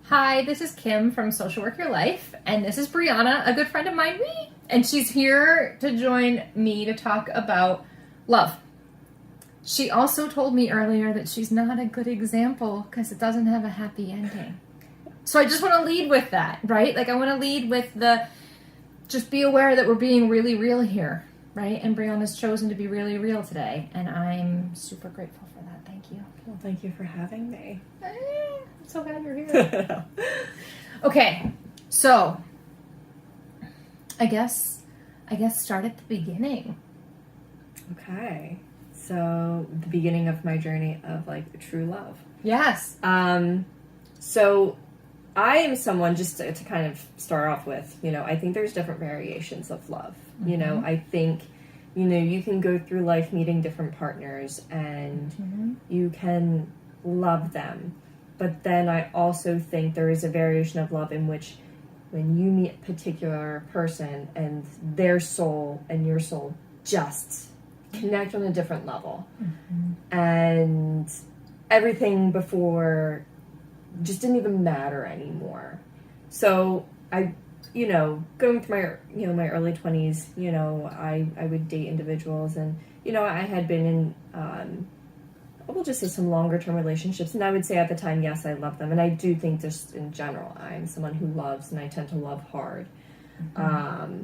Hi, this is Kim from Social Work Your Life, and this is Brianna, a good friend of mine, and she's here to join me to talk about love. She also told me earlier that she's not a good example because it doesn't have a happy ending. So I just want to lead with that, right? Like I want to lead with just be aware that we're being really real here, right? And Brianna's chosen to be really real today, and I'm super grateful for that. Thank you. Well, thank you for having me. I'm so glad you're here. Okay, so I guess start at the beginning. Okay. So the beginning of my journey of like true love. Yes. So I am someone, just to kind of start off with, I think there's different variations of love. Mm-hmm. I think, you can go through life meeting different partners and you can love them. But then I also think there is a variation of love in which when you meet a particular person and their soul and your soul just connect on a different level. Mm-hmm. And everything before just didn't even matter anymore. So I, going through my early 20s, I would date individuals and, I had been in, we'll just say some longer term relationships. And I would say at the time, yes, I love them. And I do think just in general, I'm someone who loves and I tend to love hard. Mm-hmm.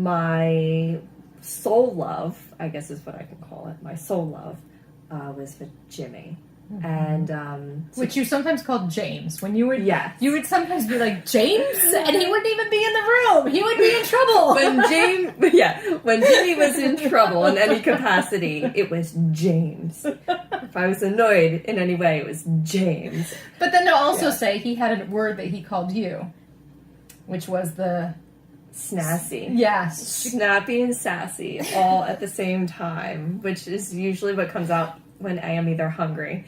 My soul love, I guess is what I can call it. My soul love was with Jimmy. Mm-hmm. And which you sometimes called James. When you would, yes. You would sometimes be like James, and he wouldn't even be in the room. He would be in trouble. When Jimmy was in trouble in any capacity, it was James. If I was annoyed in any way, it was James. But then to also say he had a word that he called you, which was the snazzy. Yes. Snappy and sassy all at the same time, which is usually what comes out when I am either hungry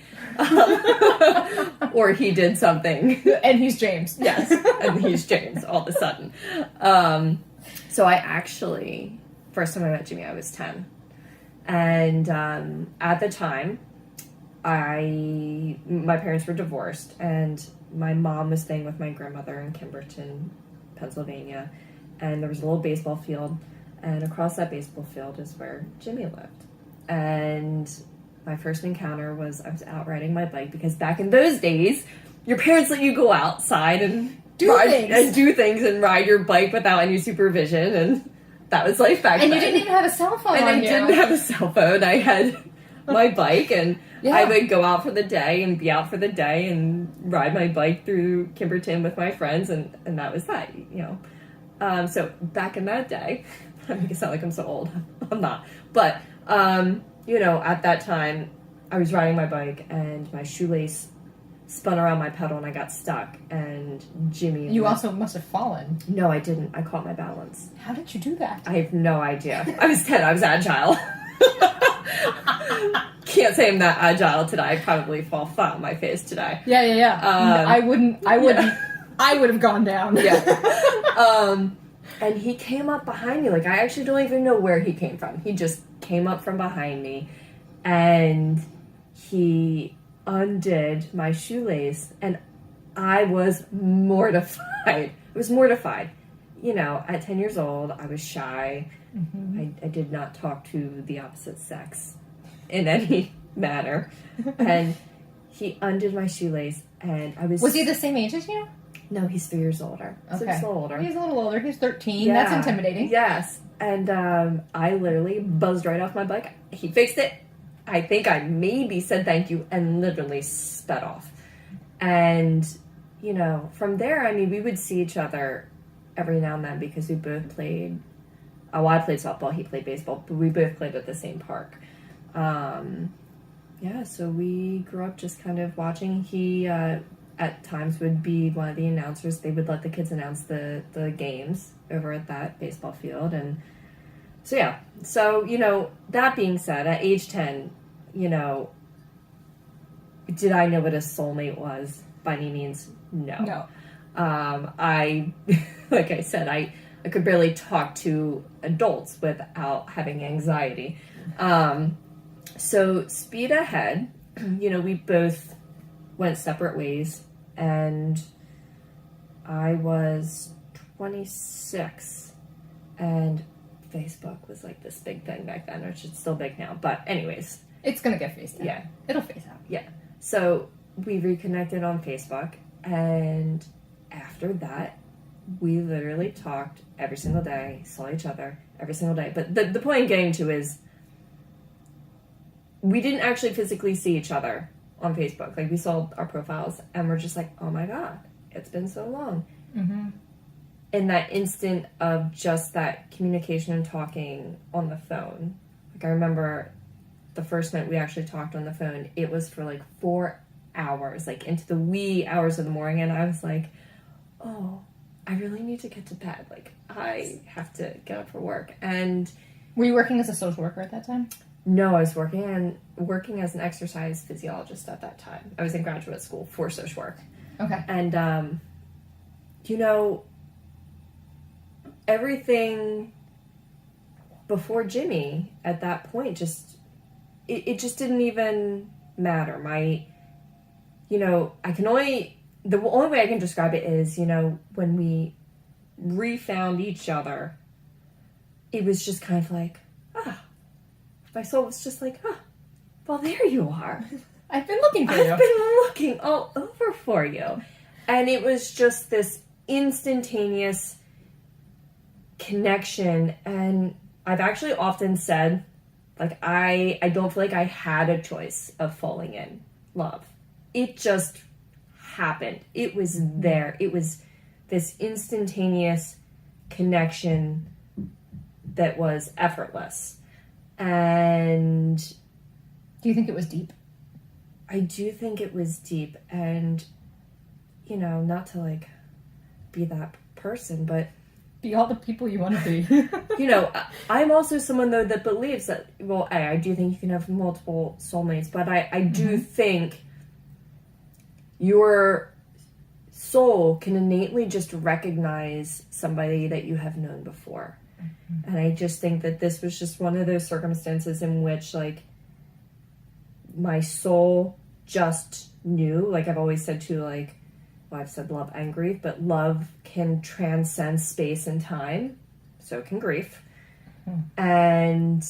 or he did something. And he's James. Yes, and he's James all of a sudden. So I actually, first time I met Jimmy, I was 10. And at the time, my parents were divorced, and my mom was staying with my grandmother in Kimberton, Pennsylvania. And there was a little baseball field, and across that baseball field is where Jimmy lived. And my first encounter was I was out riding my bike, because back in those days, your parents let you go outside and do things and ride your bike without any supervision, and that was life back then. And you didn't even have a cell phone. And I didn't have a cell phone. I had my bike, and I would go out for the day and be out for the day and ride my bike through Kimberton with my friends, and that was that, So back in that day, I make it sound like I'm so old. I'm not. But, at that time, I was riding my bike and my shoelace spun around my pedal and I got stuck. And Jimmy... You also must have fallen. No, I didn't. I caught my balance. How did you do that? I have no idea. I was 10. I was agile. Can't say I'm that agile today. I'd probably fall flat on my face today. Yeah. I wouldn't. I would have gone down. Yeah. And he came up behind me. Like, I actually don't even know where he came from. He just came up from behind me, and he undid my shoelace, and I was mortified. I was mortified. At 10 years old, I was shy. Mm-hmm. I did not talk to the opposite sex in any manner. And he undid my shoelace, and I was... Was he the same age as you? No, he's 3 years older. Okay. 6 years older. He's a little older. He's 13. Yeah. That's intimidating. Yes. And I literally buzzed right off my bike. He fixed it. I think I maybe said thank you and literally sped off. And, from there, we would see each other every now and then because we both played... Oh, I played softball. He played baseball. But we both played at the same park. So we grew up just kind of watching. He... at times would be one of the announcers. They would let the kids announce the games over at that baseball field. And so, yeah. So, that being said, at age 10, did I know what a soulmate was? By any means, no. I, like I said, I could barely talk to adults without having anxiety. So speed ahead, we both went separate ways, and I was 26, and Facebook was like this big thing back then, which is still big now. But anyways. It's going to get phased out. Yeah. It'll phase out. Yeah. So we reconnected on Facebook, and after that, we literally talked every single day, saw each other every single day. But the point I'm getting to is we didn't actually physically see each other on Facebook. Like, we saw our profiles, and we're just like, oh my God, it's been so long. Mm-hmm. In that instant of just that communication and talking on the phone. Like, I remember the first night we actually talked on the phone, it was for like 4 hours, like into the wee hours of the morning, and I was like, oh, I really need to get to bed. Like, I have to get up for work. And were you working as a social worker at that time? No, I was working as an exercise physiologist at that time. I was in graduate school for social work. Okay. And, you know, everything before Jimmy at that point just, it just didn't even matter. The only way I can describe it is, you know, when we refound each other, it was just kind of like, my soul was just like, well, there you are. I've been looking for you. I've been looking all over for you. And it was just this instantaneous connection. And I've actually often said, like, I don't feel like I had a choice of falling in love. It just happened. It was there. It was this instantaneous connection that was effortless. And do you think it was deep? I do think it was deep. And, you know, not to like be that person, but be all the people you want to be. You know, I'm also someone, though, that believes that, well, I do think you can have multiple soulmates, but I do think your soul can innately just recognize somebody that you have known before. Mm-hmm. And I just think that this was just one of those circumstances in which, like, my soul just knew. Like, I've always said too, like, well, I've said love and grief, but love can transcend space and time. So can grief. Mm-hmm. And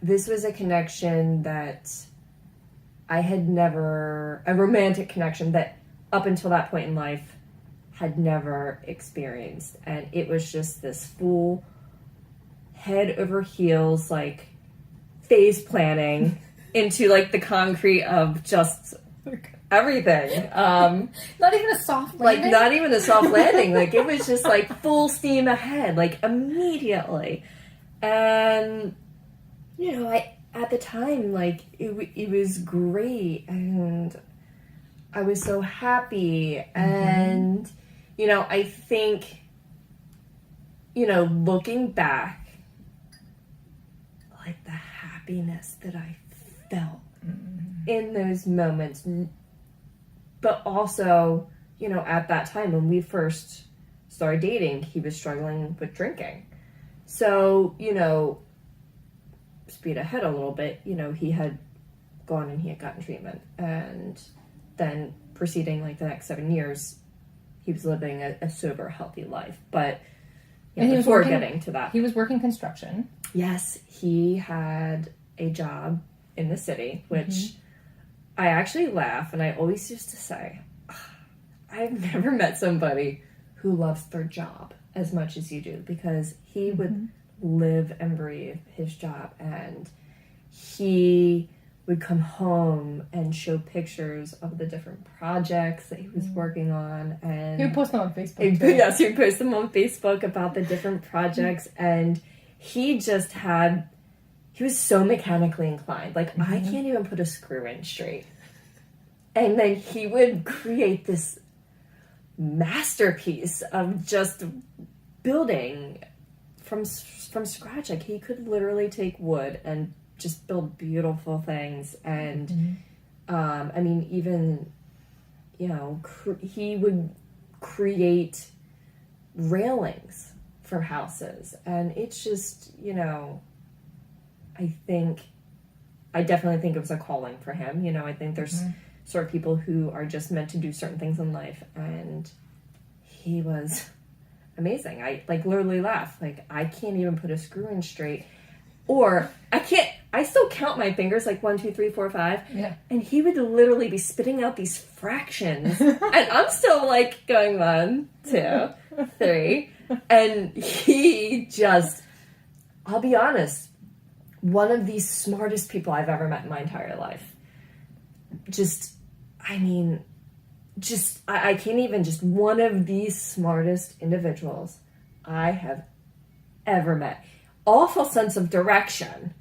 this was a connection that I had never, a romantic connection that up until that point in life had never experienced. And it was just this full head over heels, like, phase planning into, like, the concrete of just everything. Not even a soft landing? Like, not even a soft landing. Like, it was just, like, full steam ahead, like, immediately. And, you know, at the time, like, it was great, and I was so happy. Mm-hmm. And, you know, I think, you know, looking back, like, the happiness that I felt in those moments, but also, you know, at that time when we first started dating, he was struggling with drinking. So, you know, speed ahead a little bit, you know, he had gone and he had gotten treatment, and then proceeding, like, the next 7 years, he was living a sober, healthy life. But, you know, before getting to that, he was working construction. Yes, he had a job in the city, which I actually laugh, and I always used to say, I've never met somebody who loves their job as much as you do, because he would live and breathe his job, and he would come home and show pictures of the different projects that he was working on, and he would post them on Facebook too. Yes, he would post them on Facebook about the different projects, and he was so mechanically inclined. Like, I can't even put a screw in straight. And then he would create this masterpiece of just building from scratch. Like, he could literally take wood and just build beautiful things. And, I mean, even, you know, he would create railings for houses. And it's just, you know, I definitely think it was a calling for him. You know, I think there's sort of people who are just meant to do certain things in life, and he was amazing. I like literally laughed. Like, I can't even put a screw in straight. Or I still count my fingers like 1, 2, 3, 4, 5. Yeah. And he would literally be spitting out these fractions. And I'm still like going 1, 2, 3. And he just, I'll be honest, one of the smartest people I've ever met in my entire life. I can't even, just one of the smartest individuals I have ever met. Awful sense of direction.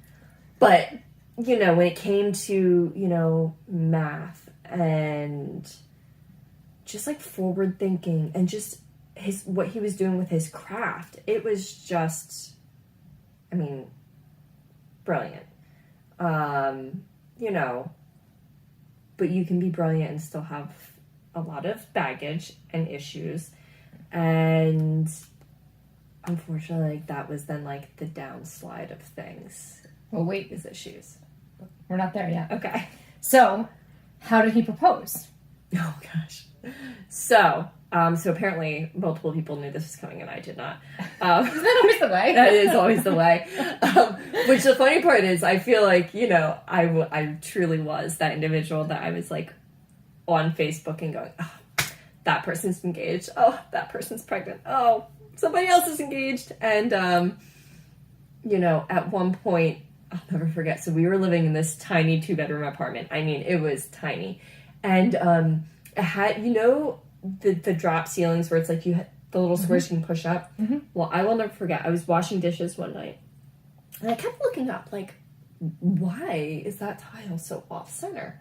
But, you know, when it came to, you know, math and just like forward thinking and just what he was doing with his craft, it was just, I mean, brilliant. You know, but you can be brilliant and still have a lot of baggage and issues. And unfortunately, like, that was then like the downslide of things. Well, wait, His issues. we're not there yet. Okay. So, how did he propose? Oh gosh. So apparently multiple people knew this was coming and I did not. Isn't that always the way? That is always the way. Which the funny part is, I feel like, you know, I truly was that individual that I was like on Facebook and going, oh, that person's engaged. Oh, that person's pregnant. Oh, somebody else is engaged. And, you know, at one point, I'll never forget. So we were living in this tiny 2-bedroom apartment. I mean, it was tiny. And it had, you know, the drop ceilings where it's like you had the little squares you can push up. Mm-hmm. Well, I will never forget. I was washing dishes one night. And I kept looking up, like, why is that tile so off center?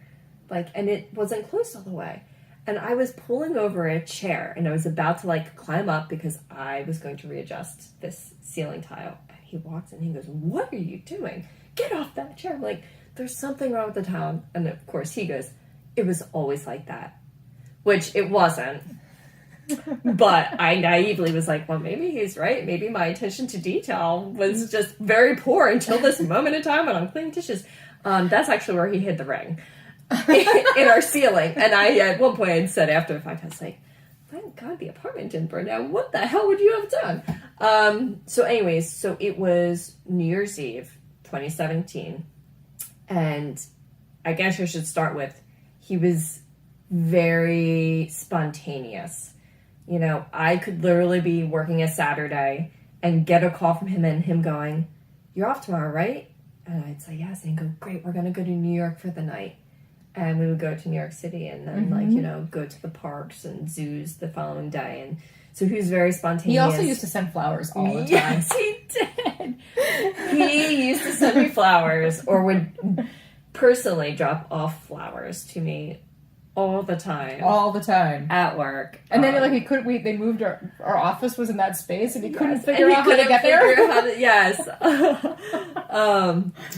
Like, and it wasn't closed all the way. And I was pulling over a chair and I was about to like climb up because I was going to readjust this ceiling tile. And he walks in and he goes, "What are you doing? Get off that chair." I'm like, "There's something wrong with the tile." And of course he goes, "It was always like that," which it wasn't. But I naively was like, well, maybe he's right. Maybe my attention to detail was just very poor until this moment in time when I'm cleaning dishes. That's actually where he hid the ring in our ceiling. And I, at one point, had said after the fact, I was like, thank God the apartment didn't burn down. What the hell would you have done? So anyways, so it was New Year's Eve, 2017. And I guess I should start with, he was very spontaneous. You know, I could literally be working a Saturday and get a call from him and him going, "You're off tomorrow, right?" And I'd say yes. And he'd go, "Great, we're going to go to New York for the night." And we would go to New York City and then, like, you know, go to the parks and zoos the following day. And so he was very spontaneous. He also used to send flowers all the time. Yes, he did. He used to send me flowers or would personally drop off flowers to me all the time. All the time. At work. And then like they moved our office was in that space and he couldn't Yes, figure out how to get there. Yes.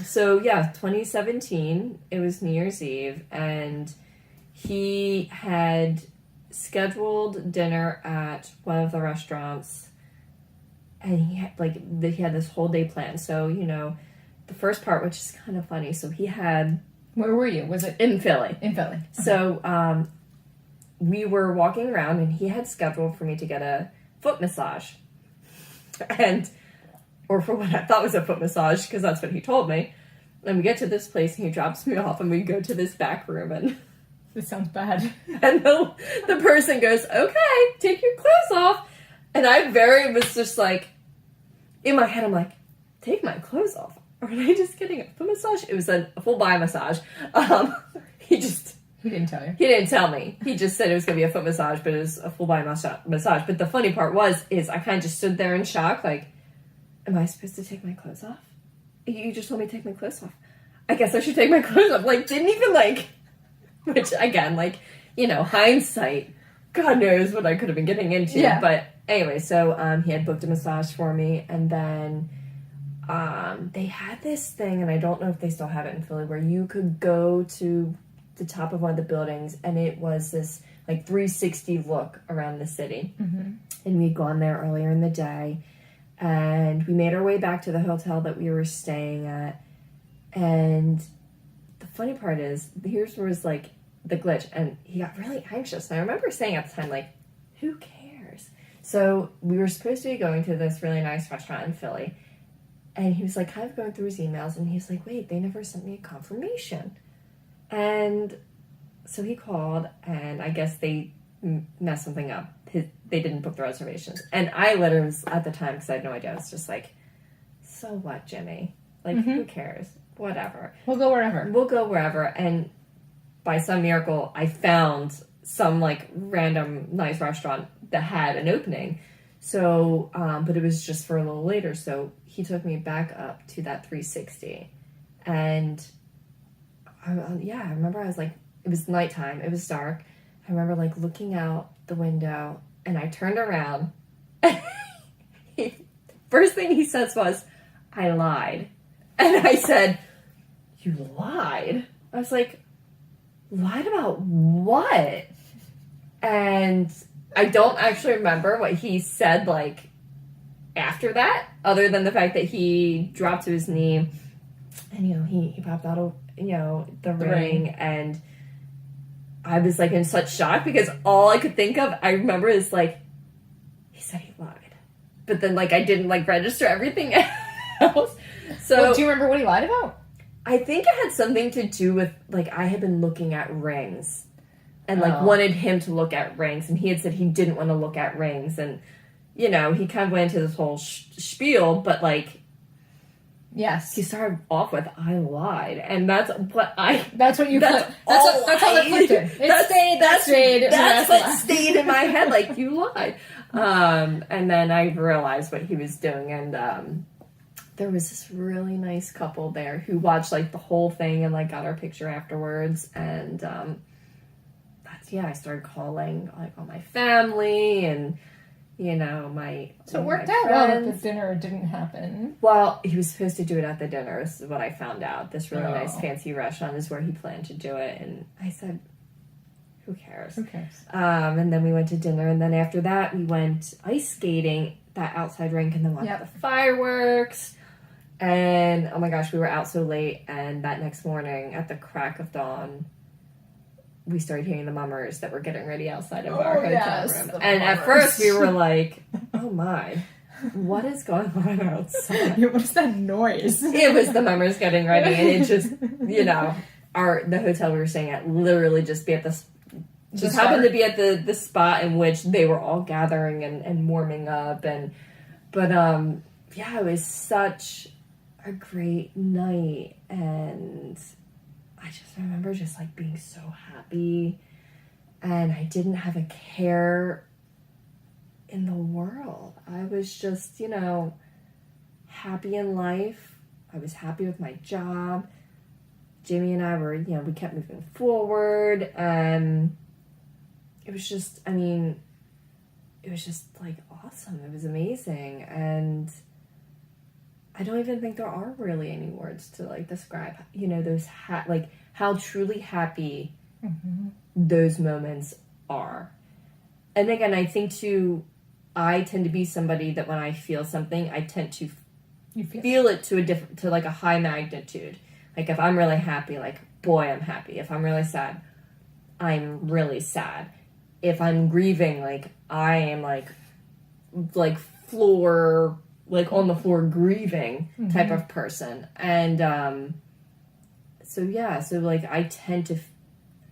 So yeah, 2017, it was New Year's Eve and he had scheduled dinner at one of the restaurants and he had this whole day planned. So, you know, the first part, which is kind of funny. So he had... Where were you? Was it in Philly? In Philly. Okay. So we were walking around and he had scheduled for me to get a foot massage. Or for what I thought was a foot massage, because that's what he told me. And we get to this place and he drops me off and we go to this back room and... This sounds bad. And the person goes, "Okay, take your clothes off." And I was just like, in my head, I'm like, take my clothes off? Or am I just getting a foot massage? It was a full body massage. He didn't tell you. He didn't tell me. He just said it was going to be a foot massage, but it was a full body massage. But the funny part is I kind of just stood there in shock, like, am I supposed to take my clothes off? You just told me to take my clothes off. I guess I should take my clothes off. Like, didn't even like, which again, like, you know, hindsight, God knows what I could have been getting into. Yeah. But anyway, so he had booked a massage for me, and then they had this thing, and I don't know if they still have it in Philly, where you could go to the top of one of the buildings, and it was this like 360 look around the city. Mm-hmm. And we'd gone there earlier in the day, and we made our way back to the hotel that we were staying at. And the funny part is, here's where was like the glitch, and he got really anxious. And I remember saying at the time, like, who cares? So we were supposed to be going to this really nice restaurant in Philly. And he was like kind of going through his emails, and he was like, wait, they never sent me a confirmation. And so he called, and I guess they messed something up. They didn't book the reservations. And I literally was, at the time, because I had no idea, I was just like, so what, Jimmy? Like, who cares? Whatever. We'll go wherever. We'll go wherever. And by some miracle, I found some, like, random nice restaurant that had an opening. So, but it was just for a little later. So he took me back up to that 360. And, I remember I was like, it was nighttime. It was dark. I remember, like, looking out the window, and I turned around. First thing he says was, I lied. And I said, you lied? I was like, lied about what? And I don't actually remember what he said, like, after that, other than the fact that he dropped to his knee and, you know, he popped out, the ring, and I was, like, in such shock because all I could think of, I remember, is, like, he said he lied. But then, like, I didn't, like, register everything else. So, well, do you remember what he lied about? I think it had something to do with, like, I had been looking at rings and, like, wanted him to look at rings. And he had said he didn't want to look at rings. And, he kind of went into this whole spiel, but, like, yes, he started off with, I lied. And that's what That's what you that's put. That's how it clicked in. That's what stayed in my head. Like, you lied. And then I realized what he was doing. And, there was this really nice couple there who watched, like, the whole thing and, like, got our picture afterwards. And, I started calling, like, all my family and, my So it worked my out well that the friends. dinner didn't happen. Well, he was supposed to do it at the dinner. This is what I found out. This really nice Oh. fancy restaurant is where he planned to do it. And I said, who cares? Who cares? And then we went to dinner. And then after that, we went ice skating, that outside rink, and then watched the fireworks. And, oh my gosh, we were out so late, and that next morning, at the crack of dawn, we started hearing the mummers that were getting ready outside of our hotel room. And at first, we were like, oh my, what is going on outside? What is that noise? It was the mummers getting ready, and it just, the hotel we were staying at literally just be at this, just happened to be at the spot in which they were all gathering and warming up. But it was such a great night, and I just remember just, like, being so happy, and I didn't have a care in the world. I was just, happy in life. I was happy with my job. Jimmy and I were, we kept moving forward, and it was just, like, awesome. It was amazing, and I don't even think there are really any words to, like, describe, those, how truly happy those moments are. And again, I think, too, I tend to be somebody that when I feel something, I tend to feel it to like, a high magnitude. Like, if I'm really happy, like, boy, I'm happy. If I'm really sad, I'm really sad. If I'm grieving, like, I am, like floor... like, on the floor grieving type of person. And, so, like, I tend to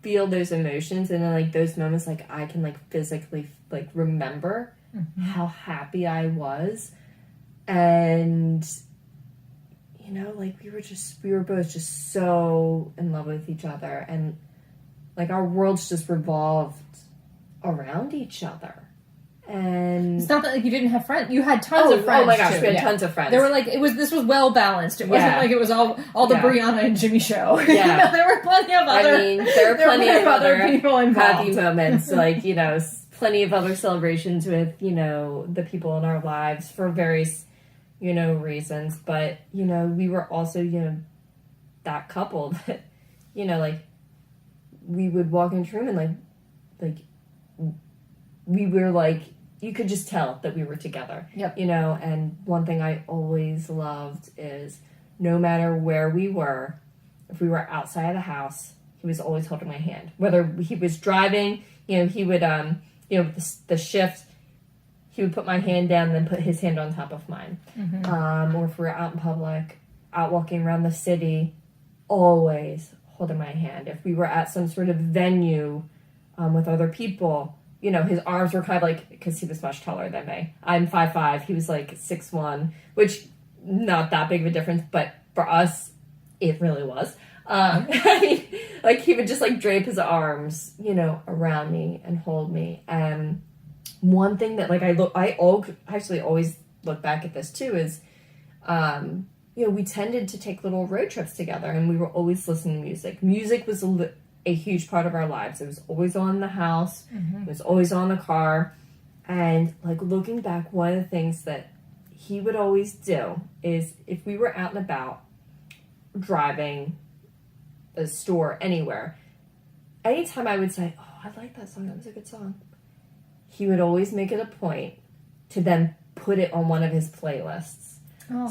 feel those emotions. And then, like, those moments, like, I can, like, physically, like, remember how happy I was. And, like, we were both just so in love with each other. And, like, our worlds just revolved around each other. And it's not that, like, you didn't have friends. You had tons of friends. Oh my gosh, too. we had tons of friends. They were like, this was well balanced. It wasn't like it was all the Brianna and Jimmy show. Yeah. There were plenty of other. There were plenty of other people involved. Happy moments, like, plenty of other celebrations with, the people in our lives for various, reasons. But, we were also, that couple that, like, we would walk into a room and, like, we were, like, you could just tell that we were together. Yep. And one thing I always loved is no matter where we were, if we were outside of the house, he was always holding my hand. Whether he was driving, he would, the shift, he would put my hand down and then put his hand on top of mine. Or if we were out in public, out walking around the city, always holding my hand. If we were at some sort of venue with other people, you know, his arms were kind of like, because he was much taller than me. I'm 5'5", he was like 6'1", which not that big of a difference, but for us, it really was. Like he would just like drape his arms, you know, around me and hold me. And one thing that like I actually always look back at this too is, you know, we tended to take little road trips together, and we were always listening to music. Music was a huge part of our lives. It was always on in the house. It was always on the car. And like looking back, one of the things that he would always do is if we were out and about driving a store anywhere, anytime I would say, oh, I like that song, that was a good song, he would always make it a point to then put it on one of his playlists.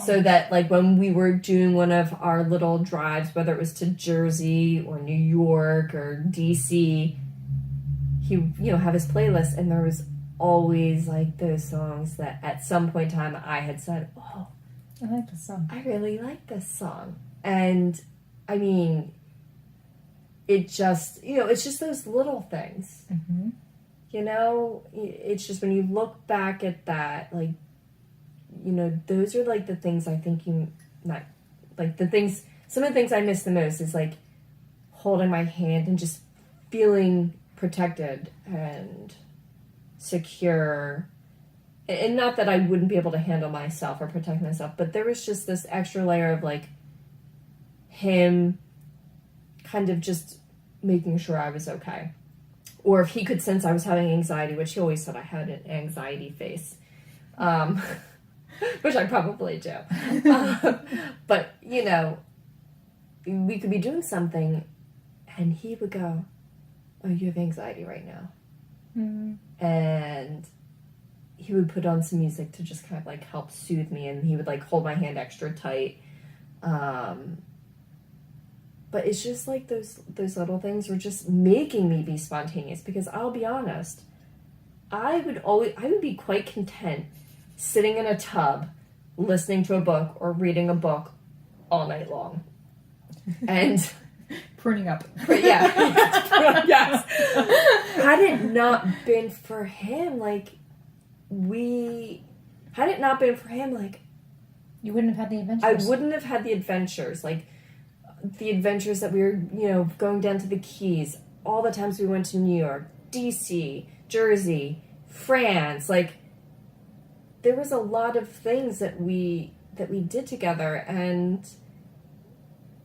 So that like when we were doing one of our little drives, whether it was to Jersey or New York or DC, he, you know, have his playlist, and there was always like those songs that at some point in time I had said, oh, I like this song. I really like this song. And I mean, it just, you know, it's just those little things. You know, it's just when you look back at that, like, you know, those are like the things I think some of the things I miss the most is like holding my hand and just feeling protected and secure. And not that I wouldn't be able to handle myself or protect myself, but there was just this extra layer of like him kind of just making sure I was okay. Or if he could sense I was having anxiety, which he always said I had an anxiety face, which I probably do. But, you know, we could be doing something and he would go, oh, you have anxiety right now. And he would put on some music to just kind of like help soothe me, and he would like hold my hand extra tight. But it's just like those little things were just making me be spontaneous, because I'll be honest, I would be quite content sitting in a tub, listening to a book or reading a book all night long. And pruning up. Yeah. Yes. Had it not been for him, you wouldn't have had the adventures. I wouldn't have had the adventures. Like, the adventures that we were, you know, going down to the Keys, all the times we went to New York, DC, Jersey, France, like, there was a lot of things that we did together, and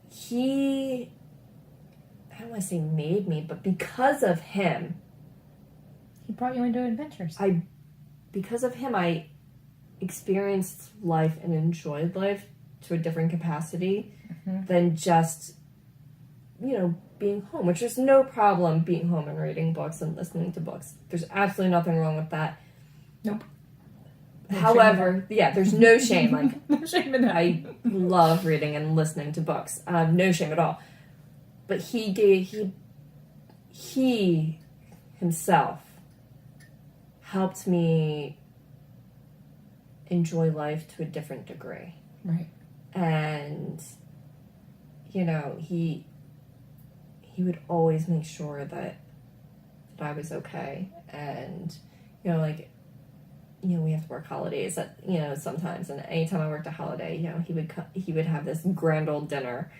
he, I don't want to say made me, but because of him, he brought you into adventures. Because of him, I experienced life and enjoyed life to a different capacity than just, you know, being home, which is no problem being home and reading books and listening to books. There's absolutely nothing wrong with that. Nope. However, yeah, there's no shame. Like, no shame in that. I love reading and listening to books. No shame at all. But he himself helped me enjoy life to a different degree. Right. And, you know, he would always make sure that I was okay. And, you know, like, you know, we have to work holidays at, you know, sometimes, and anytime I worked a holiday, you know, he would have this grand old dinner,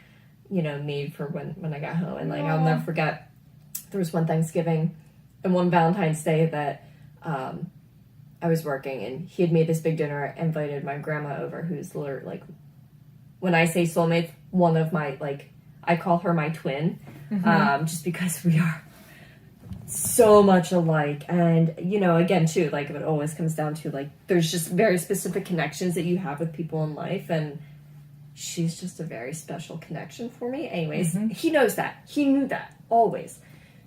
you know, made for when I got home. And like, I'll never forget, there was one Thanksgiving and one Valentine's Day that I was working, and he had made this big dinner, invited my grandma over, who's literally, like, when I say soulmates, one of my, like, I call her my twin, just because we are so much alike. And, you know, again, too, like, it always comes down to, like, there's just very specific connections that you have with people in life, and she's just a very special connection for me. Anyways, he knows that. He knew that, always.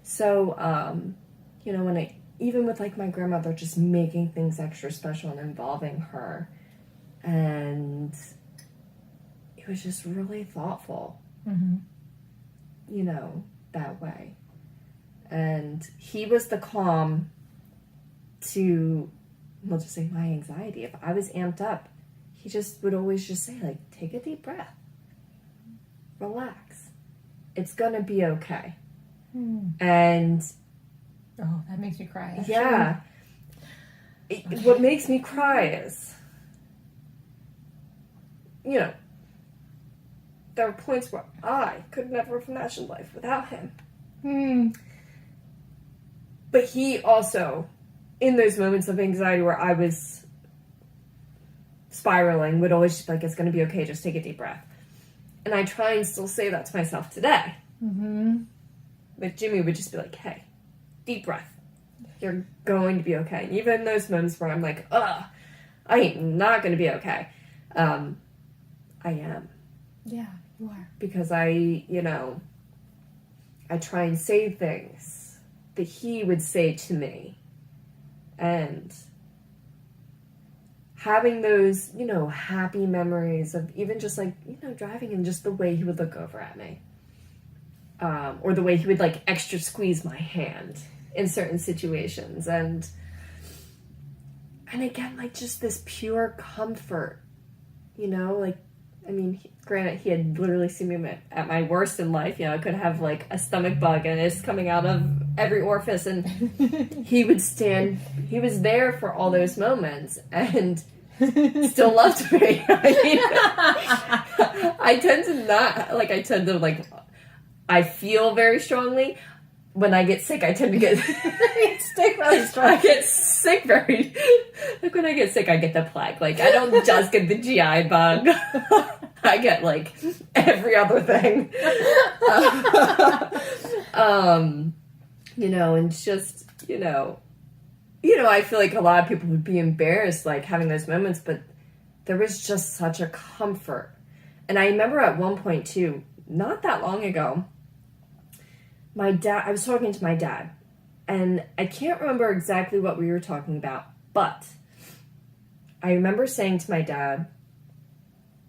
So, you know, even with, like, my grandmother, just making things extra special and involving her, and it was just really thoughtful, you know, that way. And he was the calm to we'll just say my anxiety, if I was amped up, he just would always just say, like, take a deep breath. Relax. It's gonna be okay. And... Oh, that makes me cry. Actually. Yeah. What makes me cry is, you know, there are points where I could never have imagined life without him. But he also, in those moments of anxiety where I was spiraling, would always just be like, it's going to be okay, just take a deep breath. And I try and still say that to myself today. But Jimmy would just be like, hey, deep breath. You're going to be okay. And even in those moments where I'm like, ugh, I am not going to be okay. I am. Yeah, you are. Because I try and say things that he would say to me. And having those, happy memories of even just like, driving and just the way he would look over at me. Or the way he would like extra squeeze my hand in certain situations. And again, like just this pure comfort, granted, he had literally seen me at my worst in life. I could have like a stomach bug and it's coming out of every orifice, and he was there for all those moments and still loved me. I feel very strongly. When I get sick, I tend to get sick really strong. I get sick like when I get sick, I get the plague. Like I don't just get the GI bug. I get like every other thing. And just, I feel like a lot of people would be embarrassed like having those moments, but there was just such a comfort. And I remember at one point too, not that long ago, I was talking to my dad, and I can't remember exactly what we were talking about, but I remember saying to my dad,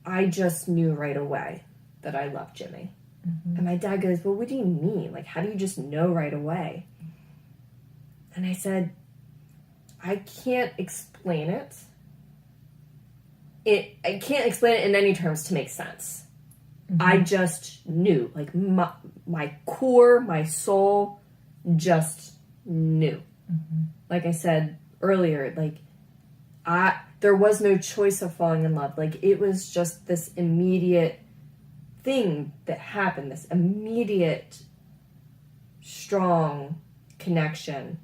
I just knew right away that I loved Jimmy. And my dad goes, well, what do you mean? Like, how do you just know right away? And I said, I can't explain it. I can't explain it in any terms to make sense. I just knew, like my core, my soul just knew. Like I said earlier, like there was no choice of falling in love. Like it was just this immediate thing that happened, this immediate strong connection.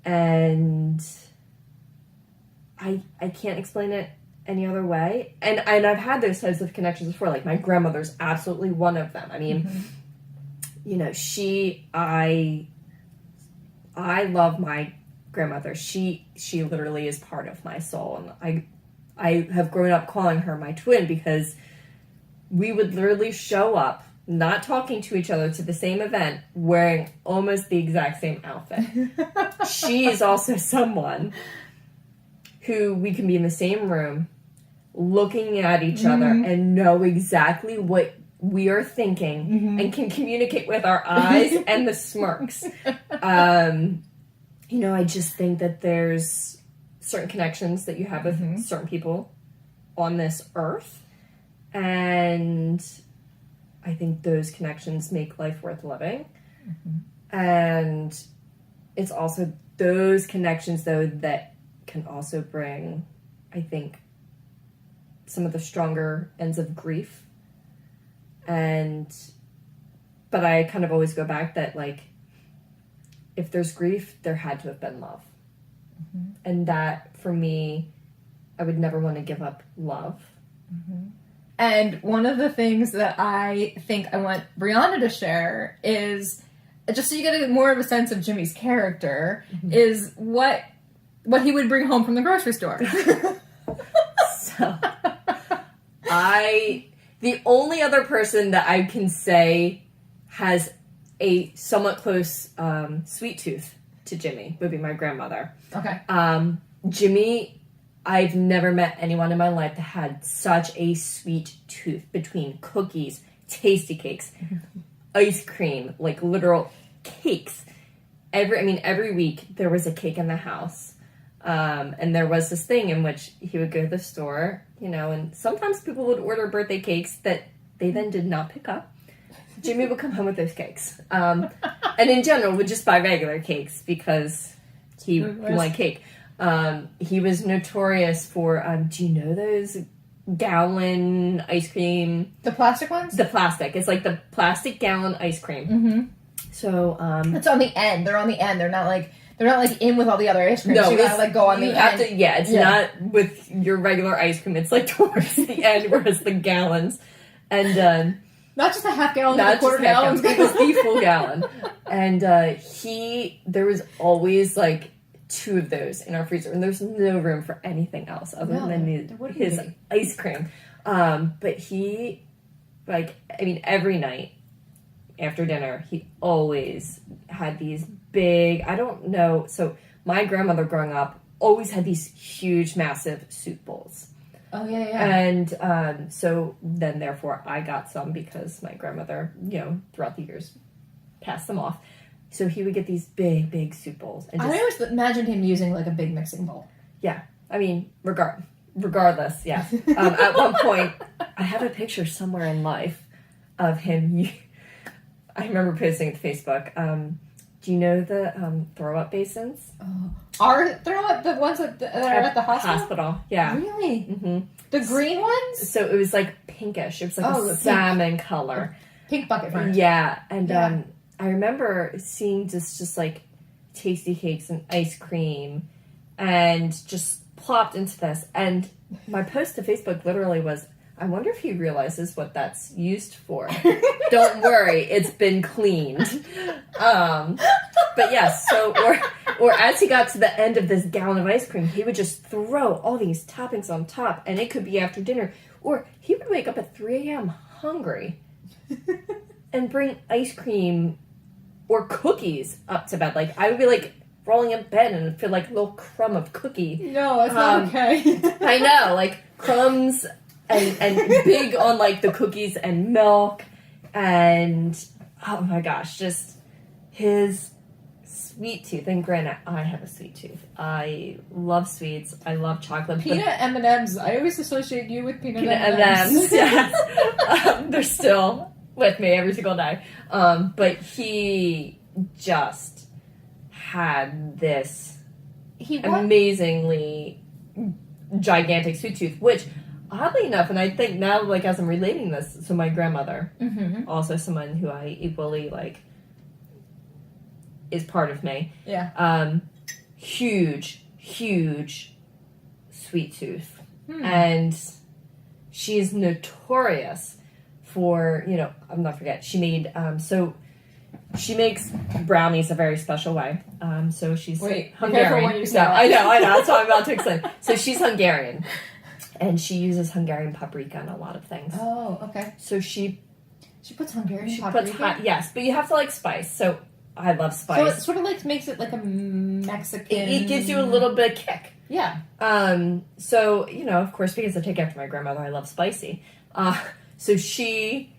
And I can't explain it any other way. And I've had those types of connections before. Like my grandmother's absolutely one of them. I mean, I love my grandmother. She literally is part of my soul. And I have grown up calling her my twin because we would literally show up, not talking to each other, to the same event, wearing almost the exact same outfit. She is also someone who we can be in the same room, looking at each other and know exactly what we are thinking and can communicate with our eyes and the smirks. I just think that there's certain connections that you have with certain people on this earth. And I think those connections make life worth living. And it's also those connections, though, that can also bring, I think, some of the stronger ends of grief. But I kind of always go back that, like, if there's grief, there had to have been love. And that, for me, I would never want to give up love. And one of the things that I think I want Brianna to share is, just so you get more of a sense of Jimmy's character, is what he would bring home from the grocery store. So, the only other person that I can say has a somewhat close sweet tooth to Jimmy would be my grandmother. Okay. Jimmy, I've never met anyone in my life that had such a sweet tooth between cookies, tasty cakes, ice cream, like literal cakes. Every week there was a cake in the house. And there was this thing in which he would go to the store, and sometimes people would order birthday cakes that they then did not pick up. Jimmy would come home with those cakes. And in general, would just buy regular cakes because he wanted cake. He was notorious for, do you know those gallon ice cream? The plastic ones? The plastic. It's like the plastic gallon ice cream. Mm-hmm. So, it's on the end. They're on the end. They're not like in with all the other ice cream. No, so you gotta like go on the end. It's not with your regular ice cream. It's like towards the end, whereas the gallons. And, not just a half gallon, but a quarter gallon. It was the full gallon. And there was always like 2 of those in our freezer, and there's no room for anything else other than his ice cream. But he, every night after dinner, he always had these big, I don't know, so my grandmother growing up always had these huge, massive soup bowls. Oh, yeah. And so then, therefore, I got some because my grandmother, throughout the years, passed them off. So he would get these big, big soup bowls. And I always imagined him using, like, a big mixing bowl. Yeah. I mean, regardless, yeah. At one point, I have a picture somewhere in life of him. I remember posting it to Facebook. Do you know the throw-up basins? Oh. Are throw-up the ones that are at the hospital? Yeah. Really? Mm-hmm. The green ones? So it was like pinkish. It was like a salmon color. Pink bucket front. Yeah. And I remember seeing just like tasty cakes and ice cream and just plopped into this. And my post to Facebook literally was, I wonder if he realizes what that's used for. Don't worry, it's been cleaned. But yes, or as he got to the end of this gallon of ice cream, he would just throw all these toppings on top, and it could be after dinner, or he would wake up at 3 a.m. hungry and bring ice cream or cookies up to bed. Like, I would be like rolling in bed and feel like a little crumb of cookie. No, that's not okay. I know, like crumbs. And big on, like, the cookies and milk. And, oh, my gosh, just his sweet tooth. And granted, I have a sweet tooth. I love sweets. I love chocolate. Peanut M&Ms. I always associate you with peanut M&Ms. Yes. They're still with me every single day. But he just had this amazingly gigantic sweet tooth, which... Oddly enough, and I think now, like, as I'm relating this, so my grandmother, also someone who I equally, like, is part of me. Yeah. Huge sweet tooth. And she's notorious for, I'm not forget, she made, so she makes brownies a very special way. So she's Hungarian. When you say I know, that's what I'm about to explain. So she's Hungarian. And she uses Hungarian paprika in a lot of things. Oh, okay. So she puts Hungarian paprika? Yes, but you have to like spice. So I love spice. So it sort of like makes it like a Mexican... It gives you a little bit of kick. Yeah. So, of course, because I take after my grandmother, I love spicy. So she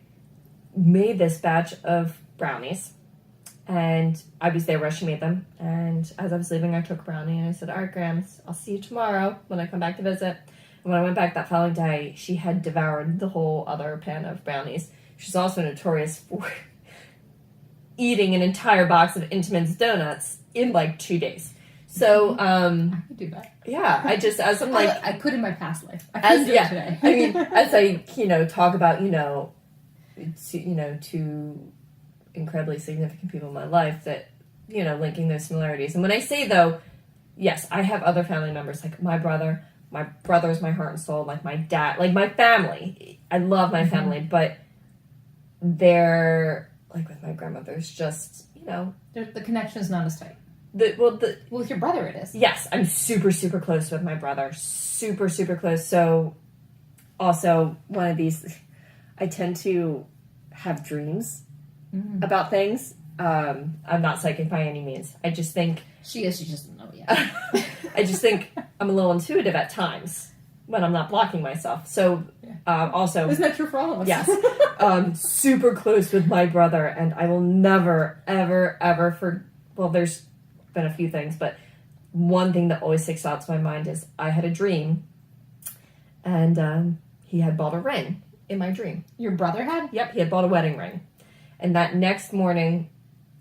made this batch of brownies. And I was there where she made them. And as I was leaving, I took a brownie and I said, all right, Grams, I'll see you tomorrow when I come back to visit. When I went back that following day, she had devoured the whole other pan of brownies. She's also notorious for eating an entire box of Intamin's donuts in like 2 days. So, I could do that. Yeah, as I'm like... I could in my past life. I couldn't do it today. I mean, as I, talk about, two incredibly significant people in my life that, linking those similarities. And when I say, though, yes, I have other family members, like my brother... My brother is my heart and soul, like my dad, like my family. I love my family, but they're, like with my grandmother's just, The connection is not as tight. Well, with your brother it is. Yes, I'm super, super close with my brother. Super, super close. So, also, one of these, I tend to have dreams about things. I'm not psychic by any means. I just think... She is, she just doesn't know yet. I just think I'm a little intuitive at times when I'm not blocking myself. So, also... Isn't that true for all of us? Yes. Super close with my brother, and I will never, ever, ever... Well, there's been a few things, but one thing that always sticks out to my mind is I had a dream, and he had bought a ring in my dream. Your brother had? Yep, he had bought a wedding ring. And that next morning,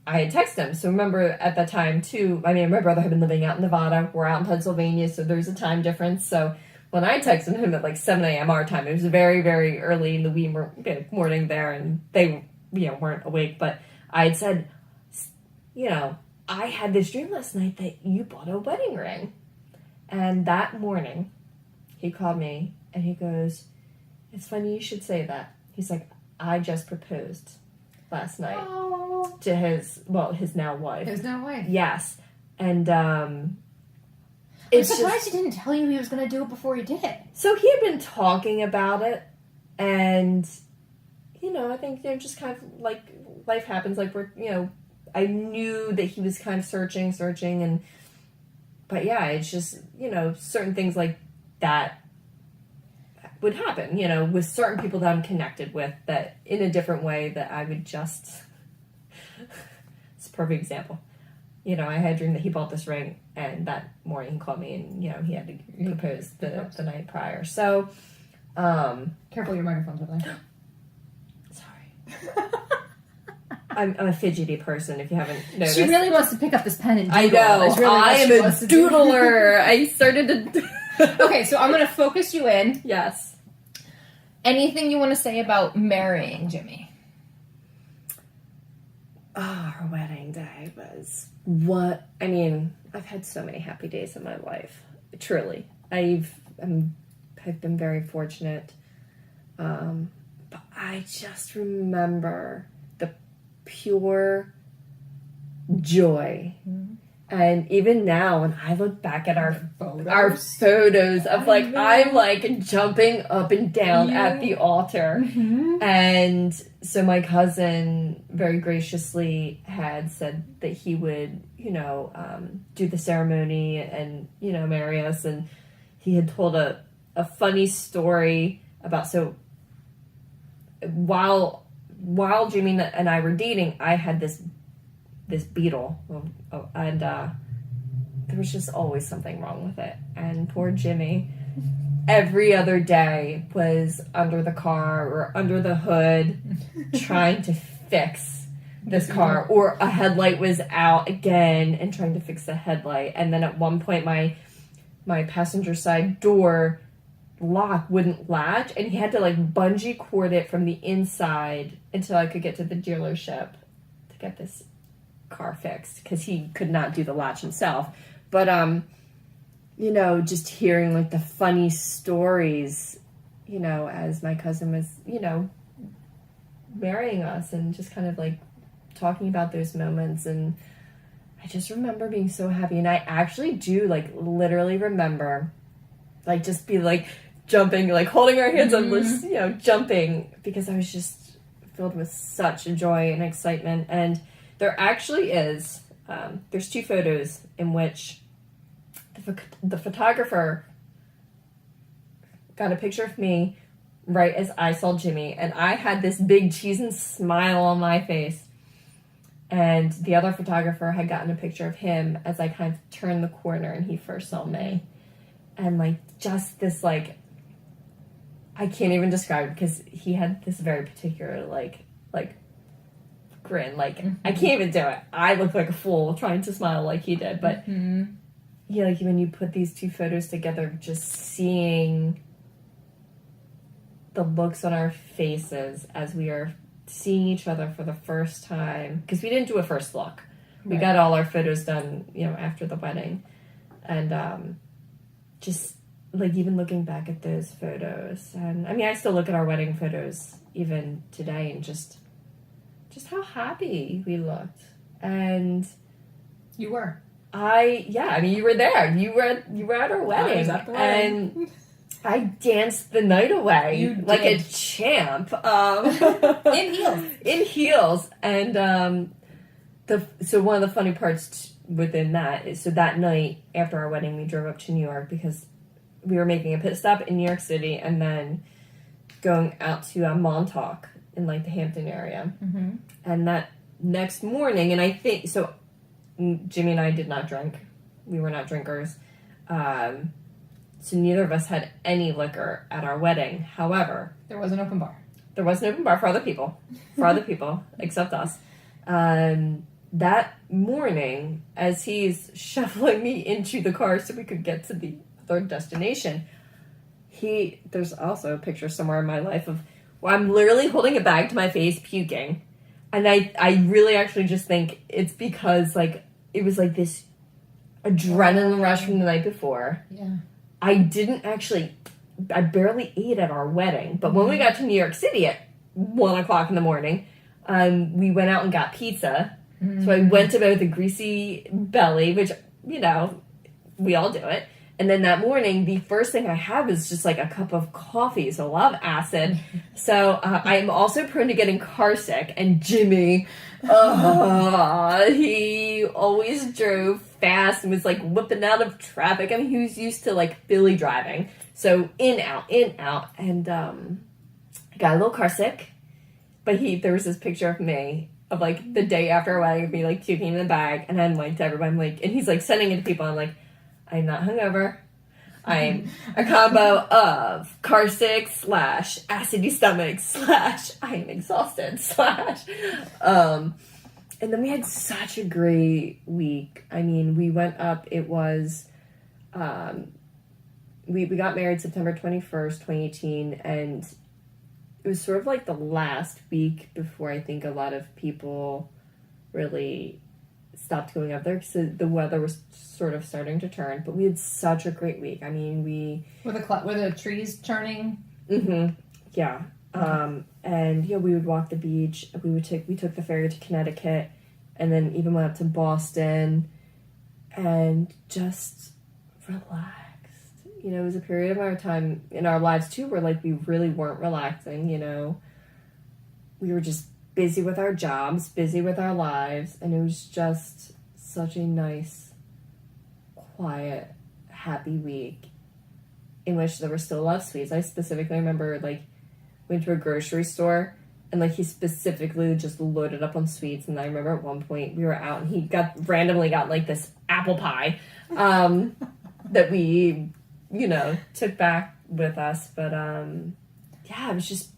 I had texted him. So remember at that time, too, I mean, my brother had been living out in Nevada. We're out in Pennsylvania, so there's a time difference. So when I texted him at like 7 a.m. our time, it was very, very early in the wee morning there, and they, weren't awake. But I had said, I had this dream last night that you bought a wedding ring. And that morning, he called me, and he goes, it's funny you should say that. He's like, I just proposed last night to his now wife. His now wife. Yes. And I'm surprised he didn't tell you he was going to do it before he did it. So he had been talking about it, and, I think, just kind of like life happens, like I knew that he was kind of searching, but yeah, it's just, certain things like that would happen, with certain people that I'm connected with, that in a different way that I would just, it's a perfect example. I had a dream that he bought this ring, and that morning he called me, and, he had to propose the night prior. So, careful, your microphone's over there. Sorry. I'm a fidgety person, if you haven't noticed. She really wants to pick up this pen and doodle. I know. Really I am a doodler. I started to... Okay, so I'm going to focus you in. Yes. Anything you want to say about marrying Jimmy? Our wedding day was I've had so many happy days in my life. Truly. I've been very fortunate. But I just remember the pure joy. Mm-hmm. And even now, when I look back at our photos of I'm jumping up and down at the altar. Mm-hmm. And so my cousin very graciously had said that he would, do the ceremony and, marry us. And he had told a funny story about, so while Jimmy and I were dating, I had this beetle, and there was just always something wrong with it. And poor Jimmy, every other day, was under the car or under the hood trying to fix this car, or a headlight was out again and trying to fix the headlight. And then at one point my passenger side door lock wouldn't latch, and he had to bungee cord it from the inside until I could get to the dealership to get this car fixed, because he could not do the latch himself. But just hearing the funny stories, as my cousin was, marrying us, and just kind of talking about those moments. And I just remember being so happy. And I actually do literally remember just be jumping, holding our hands up, jumping, because I was just filled with such joy and excitement. And there actually is, there's 2 photos in which the photographer got a picture of me right as I saw Jimmy, and I had this big cheese and smile on my face. And the other photographer had gotten a picture of him as I kind of turned the corner and he first saw me. And just this I can't even describe it, because he had this very particular grin. Mm-hmm. I can't even do it. I look like a fool trying to smile like he did. But yeah, when you put these 2 photos together, just seeing the looks on our faces as we are seeing each other for the first time, because we didn't do a first look. We got all our photos done, after the wedding. And just even looking back at those photos, and I still look at our wedding photos even today, and just how happy we looked. And you were. You were there. You were at our wedding. I was at the wedding. And I danced the night away like a champ. In heels. And so one of the funny parts within that is, so that night after our wedding, we drove up to New York, because we were making a pit stop in New York City and then going out to Montauk in the Hampton area. Mm-hmm. And that next morning, and I think, so Jimmy and I did not drink We were not drinkers. So neither of us had any liquor at our wedding. However, there was an open bar. There was an open bar for other people. Except us. That morning, as he's shuffling me into the car so we could get to the third destination, there's also a picture somewhere in my life of where I'm literally holding a bag to my face, puking. And I really actually just think it's because, like, it was like this adrenaline rush from the night before. Yeah. I barely ate at our wedding. But when we got to New York City at 1 o'clock in the morning, we went out and got pizza. So I went to bed with a greasy belly, which, you know, we all do it. And then that morning, the first thing I have is just like a cup of coffee, so a lot of acid. So I am also prone to getting car sick. And Jimmy, he always drove fast and was like whipping out of traffic. I mean, he was used to like Billy driving. So in, out. And got a little car sick. But there was this picture of me of like the day after our wedding of me like puking in the bag. And I'm like to everybody, I'm like, and he's like sending it to people. I'm like, I'm not hungover. I'm a combo of car sick / acidy stomach / I am exhausted / and then we had such a great week. I mean, we went up, it was, we got married September 21st, 2018, and it was sort of like the last week before I think a lot of people really stopped going up there because the weather was sort of starting to turn. But we had such a great week. I mean, were the trees turning? Mm-hmm. Yeah. And yeah, we would walk the beach. We took the ferry to Connecticut, and then even went up to Boston, and just relaxed. You know, it was a period of our time in our lives too where like we really weren't relaxing. You know, we were just busy with our jobs, busy with our lives, and it was just such a nice, quiet, happy week in which there were still a lot of sweets. I specifically remember, like, went to a grocery store, and, like, he specifically just loaded up on sweets, and I remember at one point we were out, and he randomly got, like, this apple pie that we, you know, took back with us, but, yeah, it was just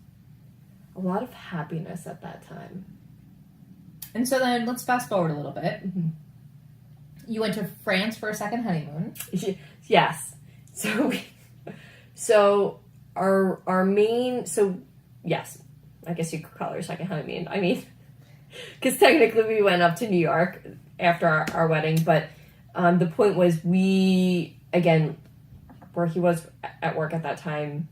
a lot of happiness at that time. And so then let's fast forward a little bit. Mm-hmm. You went to France for a second honeymoon. Yes. So our main, so yes, I guess you could call it a second honeymoon. I mean, because technically we went up to New York after our wedding, but the point was again, where he was at work at that time,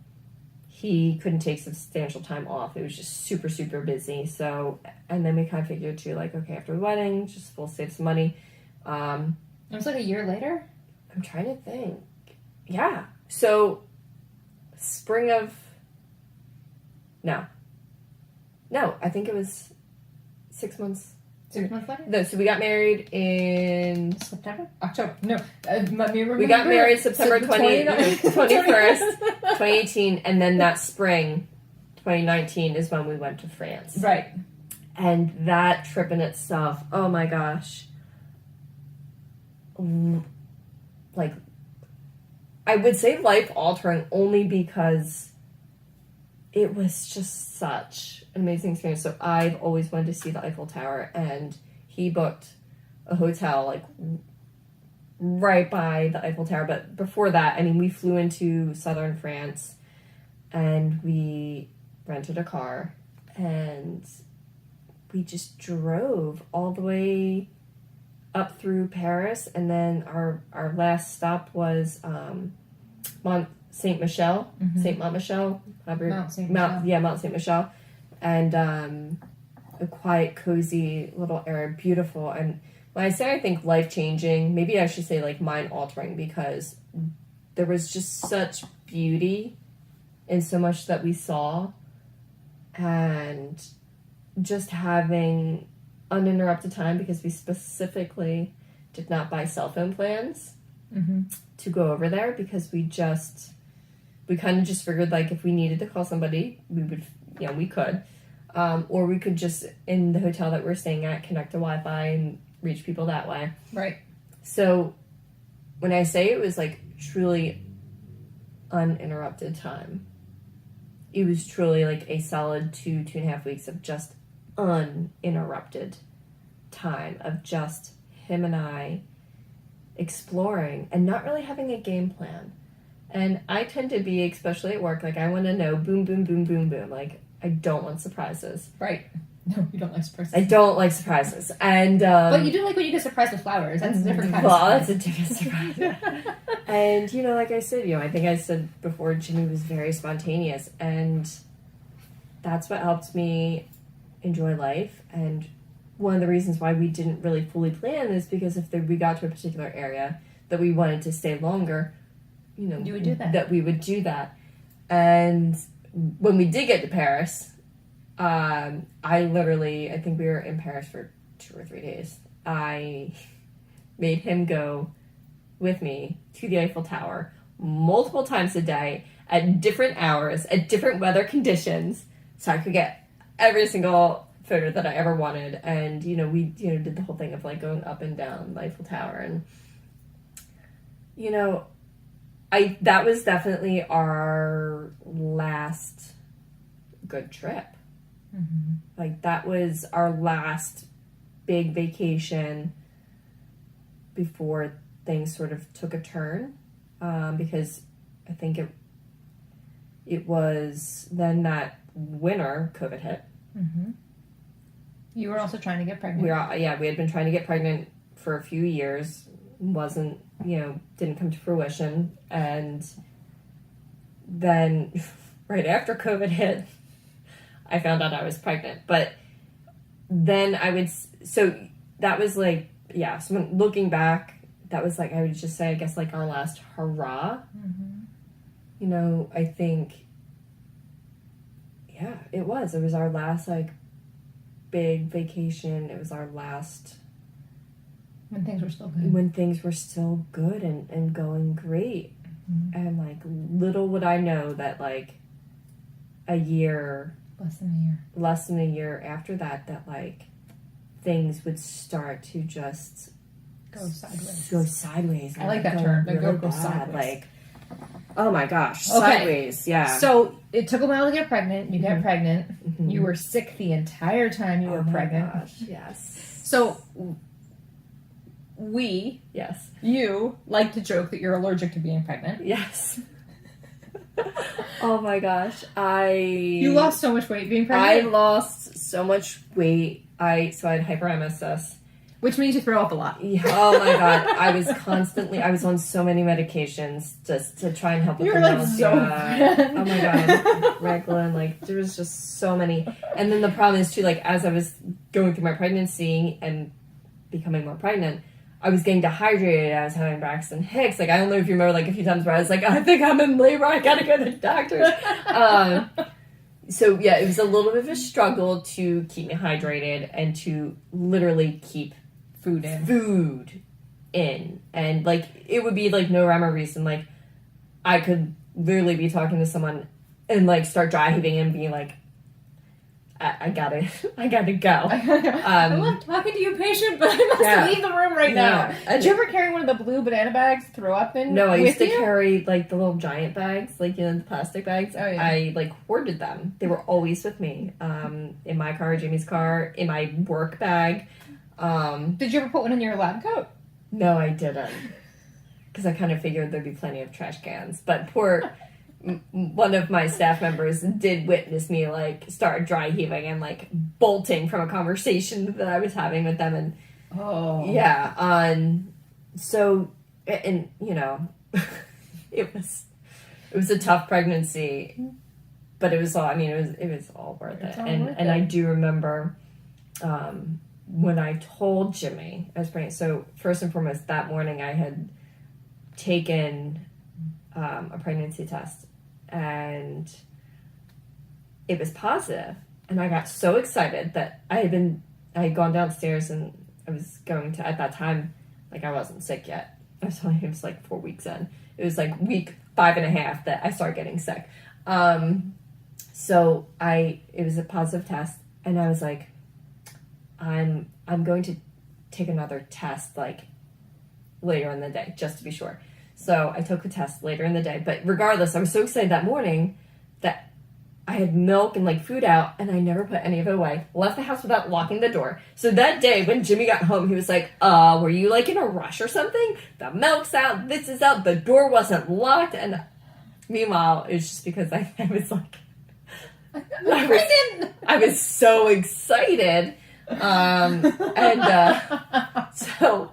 he couldn't take substantial time off. It was just super, super busy. So, and then we kind of figured too, like, okay, after the wedding, we'll save some money. It was like a year later? I'm trying to think. Yeah. So, No, I think it was 6 months. 6 months later? No, so we got married in September? October. No. We got married September 21st, 2018, and then that spring, 2019, is when we went to France. Right. And that trip in itself, oh my gosh. Like, I would say life-altering only because it was just such an amazing experience. So I've always wanted to see the Eiffel Tower, and he booked a hotel, like, right by the Eiffel Tower. But before that, I mean, we flew into southern France, and we rented a car, and we just drove all the way up through Paris, and then our last stop was Mont Saint Michel, mm-hmm. Mont Michel, Mount Saint Michel. Mount Saint Michel, and a quiet, cozy little area, beautiful. And when I say I think life changing, maybe I should say like mind altering, because there was just such beauty in so much that we saw, and just having uninterrupted time, because we specifically did not buy cell phone plans mm-hmm. to go over there, because we kind of just figured, like, if we needed to call somebody, we could, or we could just, in the hotel that we're staying at, connect to Wi-Fi and reach people that way. Right. So when I say it was like truly uninterrupted time, it was truly like a solid 2.5 weeks of just uninterrupted time of just him and I exploring and not really having a game plan. And I tend to be, especially at work, like I want to know boom, boom, boom, boom, boom. Like I don't want surprises. Right. No, you don't like surprises. I don't like surprises. And but you do like when you get surprised with flowers. That's a different kind of surprise. Well, that's a different surprise. And, you know, like I said, I think I said before, Jimmy was very spontaneous. And that's what helped me enjoy life. And one of the reasons why we didn't really fully plan is because if we got to a particular area that we wanted to stay longer, you would do that. That we would do that. And when we did get to Paris, I think we were in Paris for 2 or 3 days. I made him go with me to the Eiffel Tower multiple times a day at different hours, at different weather conditions, so I could get every single photo that I ever wanted. And, we, did the whole thing of like going up and down the Eiffel Tower. And, that was definitely our last good trip. Mm-hmm. Like that was our last big vacation before things sort of took a turn, because I think it was then that winter COVID hit. Mm-hmm. You were also trying to get pregnant. We had been trying to get pregnant for a few years. Wasn't, didn't come to fruition. And then right after COVID hit, I found out I was pregnant. But then so that was like, so when looking back, that was like, I would just say, I guess like our last hurrah. Mm-hmm. I think, it was our last like big vacation. It was our last, when things were still good. When things were still good and going great. Mm-hmm. And like little would I know that like less than a year after that like things would start to just go sideways. I like that term. Really go bad. sideways. Like, oh my gosh, okay. Sideways. Yeah. So it took a while to get pregnant. You Mm-hmm. got pregnant. Mm-hmm. You were sick the entire time you were pregnant. Oh my gosh, yes. So yes, you like to joke that you're allergic to being pregnant. Yes. Oh my gosh, You lost so much weight being pregnant. I lost so much weight. I had hyperemesis, which means you throw up a lot. Yeah, oh my god, I was on so many medications just to try and help with You're the like nausea. Oh my god, Reglan, like there was just so many. And then the problem is too, like as I was going through my pregnancy and becoming more pregnant, I was getting dehydrated. I was having Braxton Hicks. Like, I don't know if you remember, like, a few times where I was like, I think I'm in labor. I gotta go to the doctor. So, yeah, it was a little bit of a struggle to keep me hydrated and to literally keep food in. And, like, it would be, like, no rhyme or reason. Like, I could literally be talking to someone and, like, start dry heaving and be like, I gotta go. I love talking to you, patient, but I must leave the room right now. Did you ever carry one of the blue banana bags to throw up in? No, I used to carry like the little giant bags, like the plastic bags. Oh, yeah. I like hoarded them. They were always with me. In my car, Jamie's car, in my work bag. Did you ever put one in your lab coat? No, I didn't, because I kind of figured there'd be plenty of trash cans. But one of my staff members did witness me like start dry heaving and like bolting from a conversation that I was having with them. And so, and it was a tough pregnancy, but it was all worth it. And I do remember when I told Jimmy I was pregnant. So first and foremost, that morning I had taken a pregnancy test, and it was positive. And I got so excited that I had gone downstairs, and I was going to, at that time, like I wasn't sick yet. I was telling him it was like 4 weeks in. It was like week 5.5 that I started getting sick. So it was a positive test, and I was like, I'm going to take another test, like later in the day, just to be sure. So I took a test later in the day. But regardless, I was so excited that morning that I had milk and like food out, and I never put any of it away. Left the house without locking the door. So that day when Jimmy got home, he was like, were you like in a rush or something? The milk's out, this is out, the door wasn't locked. And meanwhile, it's just because I was like, I was so excited. So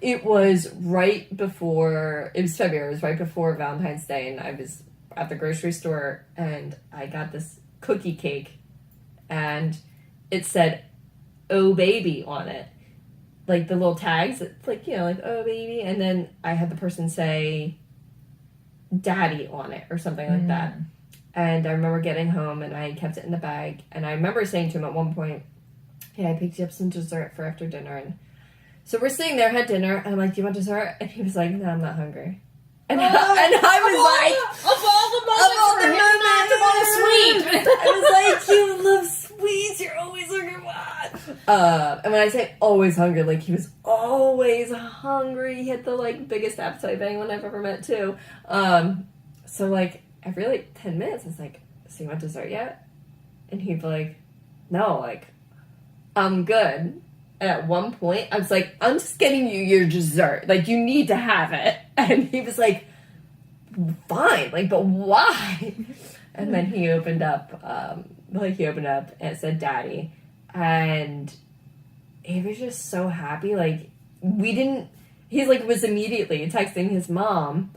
it was right before, it was February, it was right before Valentine's Day, and I was at the grocery store, and I got this cookie cake, and it said, "Oh baby" on it. Like the little tags, it's like, you know, like, "Oh baby," and then I had the person say "Daddy" on it, or something like that. And I remember getting home, and I kept it in the bag, and I remember saying to him at one point, "Hey, I picked you up some dessert for after dinner," and so we're sitting there, had dinner, and I'm like, "Do you want dessert?" And he was like, "No, I'm not hungry." And I was like, of all the moments for him not to want a sweet. I was like, "You love sweets, you're always hungry, what?" And when I say always hungry, like, he was always hungry. He had the, like, biggest appetite of anyone I've ever met, too. So, like, every, like, 10 minutes, I was like, "So you want dessert yet?" And he'd be like, "No, like, I'm good." And at one point, I was like, "I'm just getting you your dessert. Like, you need to have it." And he was like, "Fine, like, but why?" And then he opened up, and it said "Daddy." And he was just so happy. Like, he, like, was immediately texting his mom.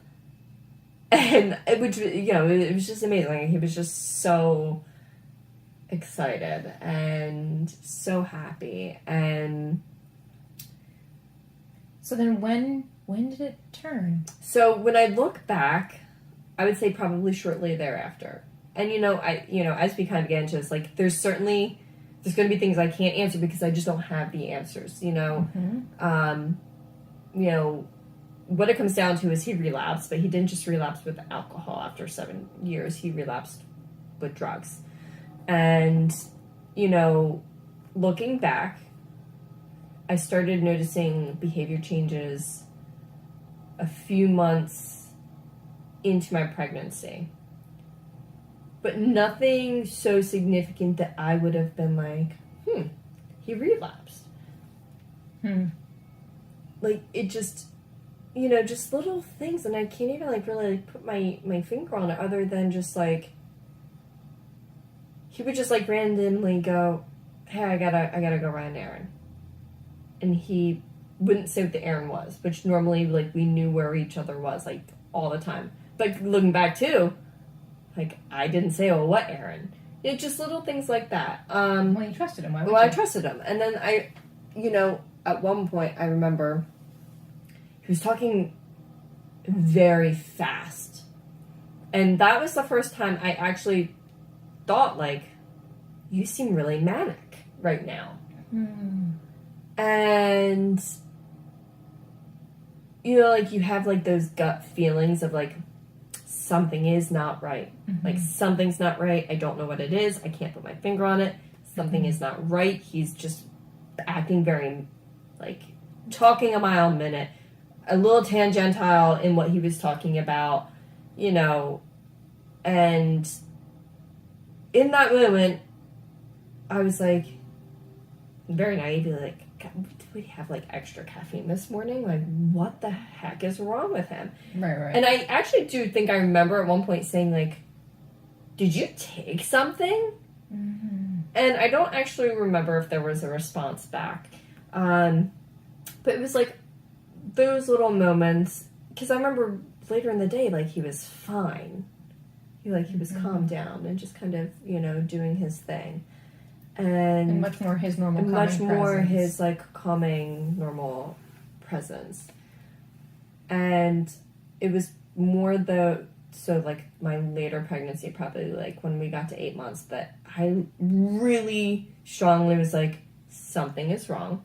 And, which, you know, it was just amazing. Like, he was just so excited and so happy. And so then when did it turn? So when I look back, I would say probably shortly thereafter. And as we kind of get into this, like, there's going to be things I can't answer because I just don't have the answers. What it comes down to is he relapsed, but he didn't just relapse with alcohol after 7 years. He relapsed with drugs. And, looking back, I started noticing behavior changes a few months into my pregnancy. But nothing so significant that I would have been like, he relapsed. Like, it just, just little things, and I can't even, like, really, like, put my finger on it other than just, like, he would just, like, randomly go, "Hey, I gotta go run an errand." And he wouldn't say what the errand was, which normally, like, we knew where each other was, like, all the time. But looking back, too, like, I didn't say, "Oh, what errand?" Just little things like that. Well, you trusted him. Why would I trusted him. And then at one point, I remember he was talking very fast. And that was the first time I actually thought, like, "You seem really manic right now." And, like, you have, like, those gut feelings of, like, something is not right. Like, something's not right. I don't know what it is. I can't put my finger on it. Something is not right. He's just acting very, like, talking a mile a minute. A little tangential in what he was talking about, and in that moment, I was like, very naively, like, "Did we have, like, extra caffeine this morning? Like, what the heck is wrong with him?" Right. And I actually do think I remember at one point saying, like, "Did you take something?" And I don't actually remember if there was a response back. But it was, like, those little moments, because I remember later in the day, like, he was fine. He was calmed down and just kind of, doing his thing. And much more his normal calming much more presence. his, like, calming, normal presence. And it was more so, like, my later pregnancy, probably, like, when we got to 8 months, that I really strongly was like, something is wrong.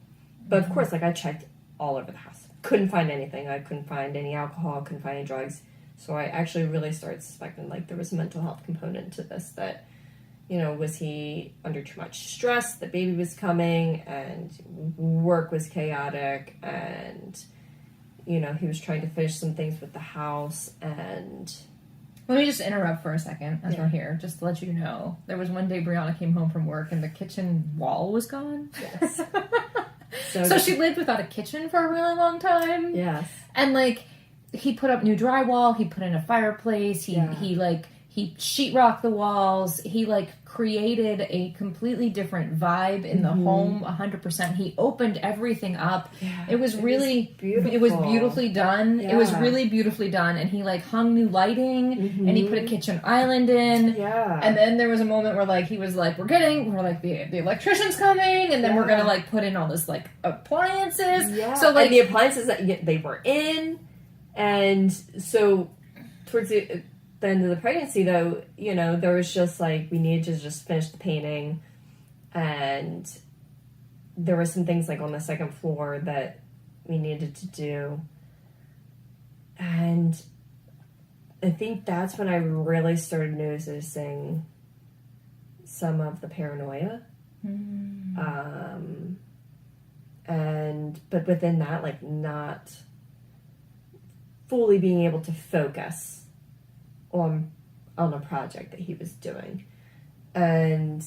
But, of course, like, I checked all over the house. Couldn't find anything. I couldn't find any alcohol, couldn't find any drugs. So I actually really started suspecting, like, there was a mental health component to this, that, was he under too much stress? The baby was coming, and work was chaotic, and, he was trying to finish some things with the house. And let me just interrupt for a second as Yeah. we're here, just to let you know. There was one day Brianna came home from work and the kitchen wall was gone. Yes. So she lived without a kitchen for a really long time. Yes. And, like, he put up new drywall, he put in a fireplace, he sheetrocked the walls, he, like, created a completely different vibe in the home, 100%. He opened everything up. Yeah, It was beautifully done. Yeah. It was really beautifully done. And he, like, hung new lighting, and he put a kitchen island in. Yeah. And then there was a moment where, like, he was like, we're like, the electrician's coming, and then we're gonna, like, put in all this, like, appliances. Yeah. So, like, and the appliances that they were in. And so towards the end of the pregnancy, though, there was just like, we needed to just finish the painting. And there were some things like on the second floor that we needed to do. And I think that's when I really started noticing some of the paranoia. But within that, like, not fully being able to focus on a project that he was doing. And,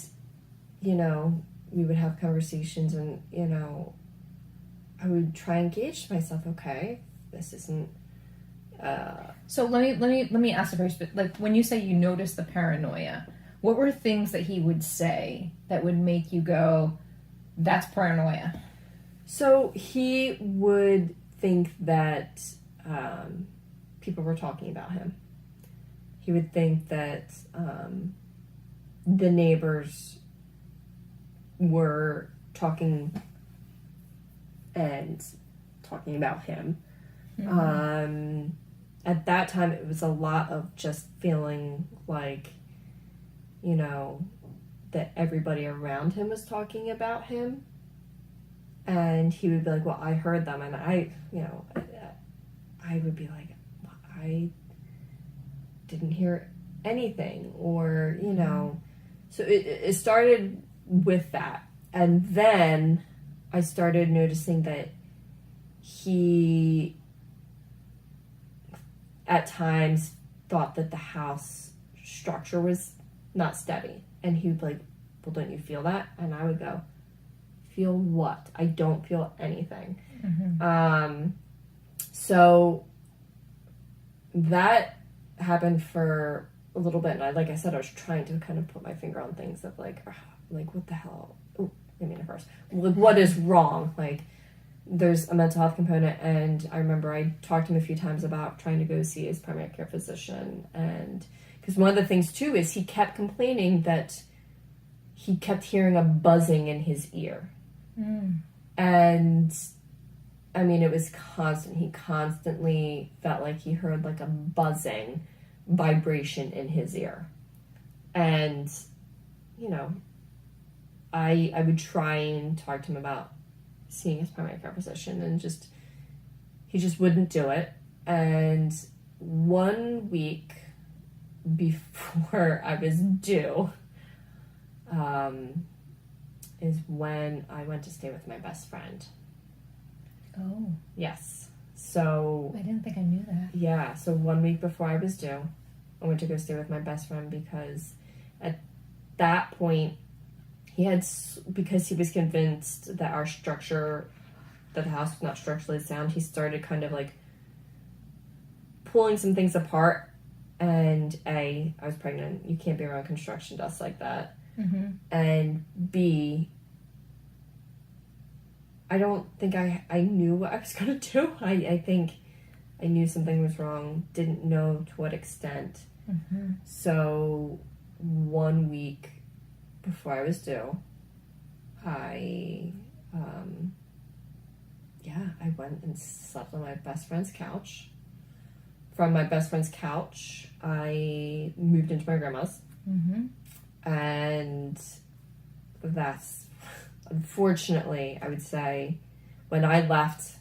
we would have conversations and, I would try and gauge myself, okay, this isn't, So let me ask a very like, when you say you noticed the paranoia, what were things that he would say that would make you go, that's paranoia? So he would think that people were talking about him. He would think that the neighbors were talking about him. At that time, it was a lot of just feeling like, that everybody around him was talking about him. And he would be like, well, I heard them. And I would be like, well, I didn't hear anything. Or, so it started with that. And then I started noticing that he, at times, thought that the house structure was not steady. And he would be like, well, don't you feel that? And I would go, feel what? I don't feel anything. So that happened for a little bit. And like I said, I was trying to kind of put my finger on things of like what the hell? Oh, I mean, first, like, what is wrong? Like, there's a mental health component. And I remember I talked to him a few times about trying to go see his primary care physician. And because one of the things too is he kept complaining that he kept hearing a buzzing in his ear. And I mean, it was constant. He constantly felt like he heard like a buzzing vibration in his ear. And, I would try and talk to him about seeing his primary care physician, and he just wouldn't do it. And 1 week before I was due, is when I went to stay with my best friend. Oh. Yes. So I didn't think I knew that. Yeah, so 1 week before I was due, I went to go stay with my best friend because at that point, because he was convinced that that the house was not structurally sound, he started kind of like pulling some things apart. And A, I was pregnant. You can't be around construction dust like that. And B, I don't think I knew what I was going to do. I think I knew something was wrong, didn't know to what extent. So 1 week before I was due, I went and slept on my best friend's couch. From my best friend's couch, I moved into my grandma's. And that's, unfortunately, I would say, when I left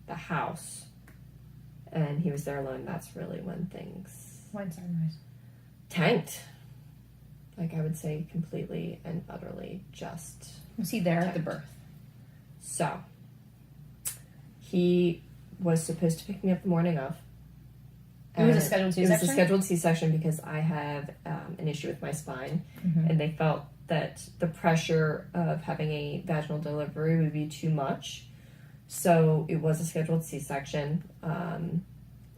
the house and he was there alone, that's really when things tanked. Like, I would say completely and utterly just Was he there tanked. at the birth? So, he was supposed to pick me up the morning of. It was a scheduled C-section? It was a scheduled C-section because I have an issue with my spine. And they felt that the pressure of having a vaginal delivery would be too much. So it was a scheduled C-section.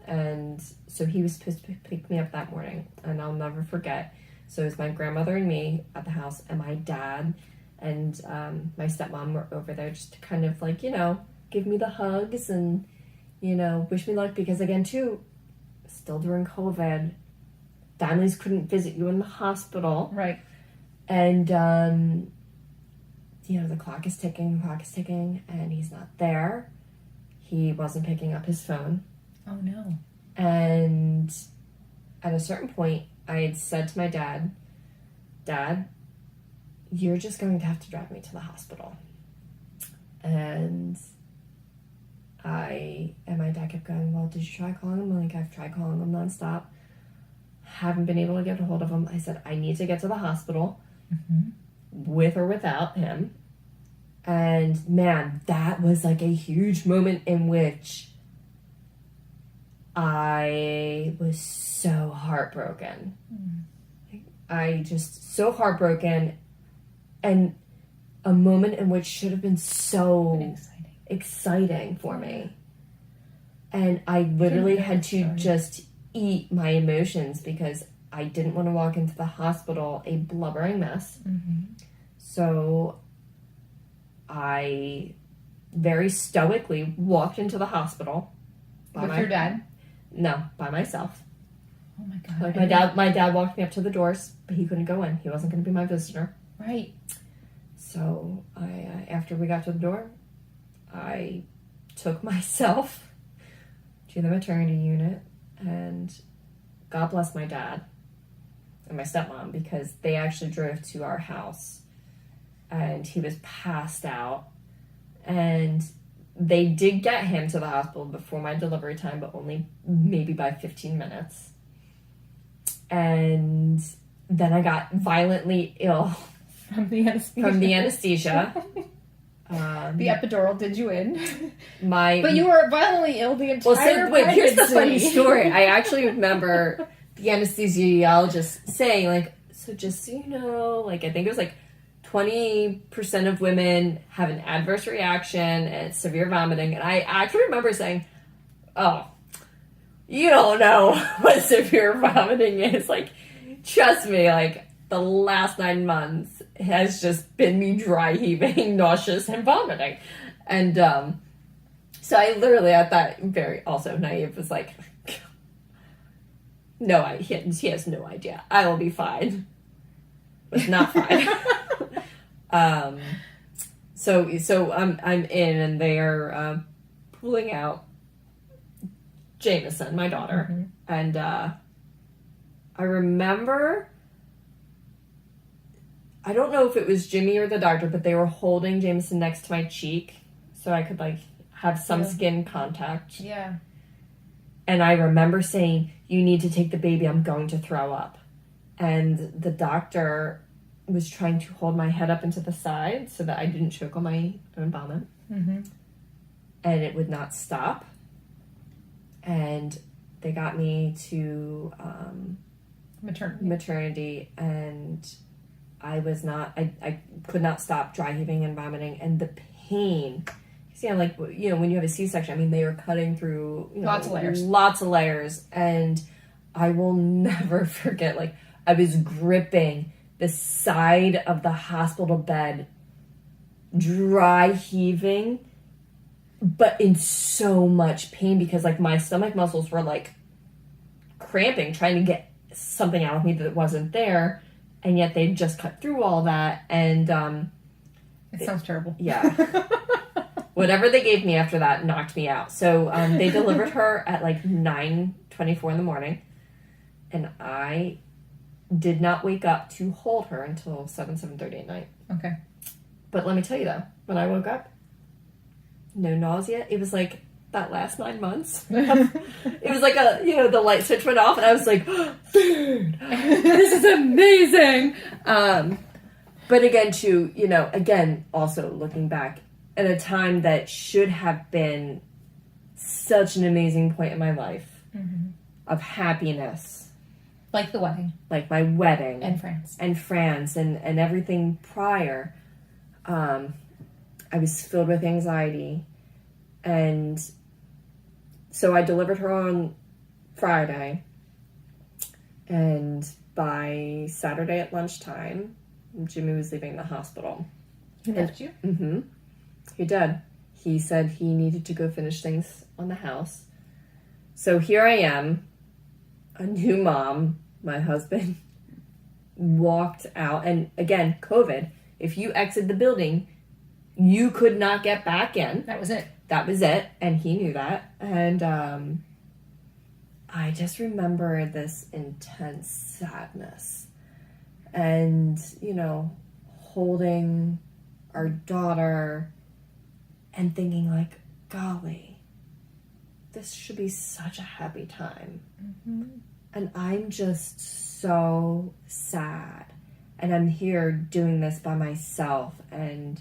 And so he was supposed to pick me up that morning. And I'll never forget. So it was my grandmother and me at the house, and my dad and my stepmom were over there just to kind of like, give me the hugs and, wish me luck. Because again, too, still during COVID, families couldn't visit you in the hospital. Right. And, the clock is ticking, and he's not there. He wasn't picking up his phone. Oh, no. And at a certain point, I had said to my dad, Dad, you're just going to have to drive me to the hospital. And my dad kept going, well, did you try calling him? I'm like, I've tried calling him nonstop. Haven't been able to get a hold of him. I said, I need to get to the hospital with or without him. And man, that was like a huge moment in which I was so heartbroken. I just so heartbroken, and a moment in which should have been so exciting for me. And I literally had to just eat my emotions because I didn't want to walk into the hospital a blubbering mess. So I very stoically walked into the hospital. With your dad? No, by myself. Oh my God. Like my dad walked me up to the doors, but he couldn't go in. He wasn't going to be my visitor. Right. So after we got to the door, I took myself to the maternity unit, and God bless my dad and my stepmom, because they actually drove to our house, and he was passed out, and they did get him to the hospital before my delivery time, but only maybe by 15 minutes. And then I got violently ill from the anesthesia. The epidural did you in. But you were violently ill the entire pregnancy. Here's the funny story. I actually remember the anesthesiologist saying, like, so just so you know, like, I think it was like 20% of women have an adverse reaction and severe vomiting. And I actually remember saying, oh, you don't know what severe vomiting is. Like, trust me, like, the last 9 months has just been me dry heaving, nauseous, and vomiting. And so I literally, at that very also naive, was like, no, he has no idea. I will be fine. Was not fine. So I'm in, and they are pulling out Jameson, my daughter, and I remember, I don't know if it was Jimmy or the doctor, but they were holding Jameson next to my cheek so I could like have some skin contact. Yeah. And I remember saying, you need to take the baby, I'm going to throw up. And the doctor was trying to hold my head up into the side so that I didn't choke on my own vomit. And it would not stop. And they got me to maternity, and I could not stop dry heaving and vomiting, and the pain. See, I'm like, when you have a C-section, I mean, they are cutting through lots of layers, and I will never forget, like, I was gripping the side of the hospital bed, dry heaving, but in so much pain because, like, my stomach muscles were, like, cramping, trying to get something out of me that wasn't there, and yet they just cut through all that, and it sounds terrible. Yeah. Whatever they gave me after that knocked me out. So they delivered her at like 9:24 in the morning, and I did not wake up to hold her until 7:30 at night. Okay. But let me tell you though, when I woke up, no nausea. It was like that last 9 months. It was like the light switch went off, and I was like, oh, dude, this is amazing. But again, also looking back at a time that should have been such an amazing point in my life of happiness. Like the wedding. Like my wedding. And France. And France and everything prior. I was filled with anxiety. And so I delivered her on Friday. And by Saturday at lunchtime, Jimmy was leaving the hospital. He left you? Mm-hmm. He did. He said he needed to go finish things on the house. So here I am, a new mom. My husband walked out. And again, COVID. If you exit the building, you could not get back in. That was it. That was it. And he knew that. And I just remember this intense sadness. And, you know, holding our daughter and thinking like, golly, this should be such a happy time. And I'm just so sad. And I'm here doing this by myself. And,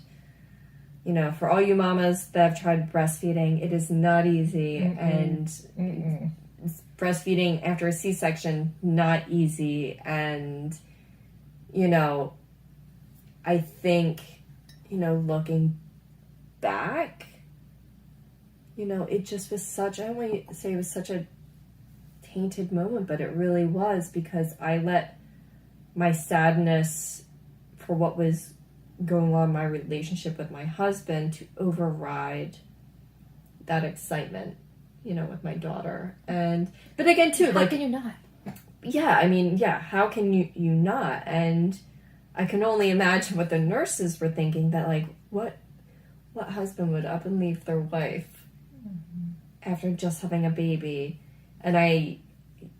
you know, for all you mamas that have tried breastfeeding, it is not easy. And breastfeeding after a C-section, not easy. And, you know, I think, you know, looking back, you know, it just was such, I don't want to say it was such a tainted moment, but it really was, because I let my sadness for what was going on in my relationship with my husband to override that excitement, you know, with my daughter. And but again too, how can you not? Yeah, I mean, yeah, how can you not? And I can only imagine what the nurses were thinking, that like what husband would up and leave their wife after just having a baby. And I,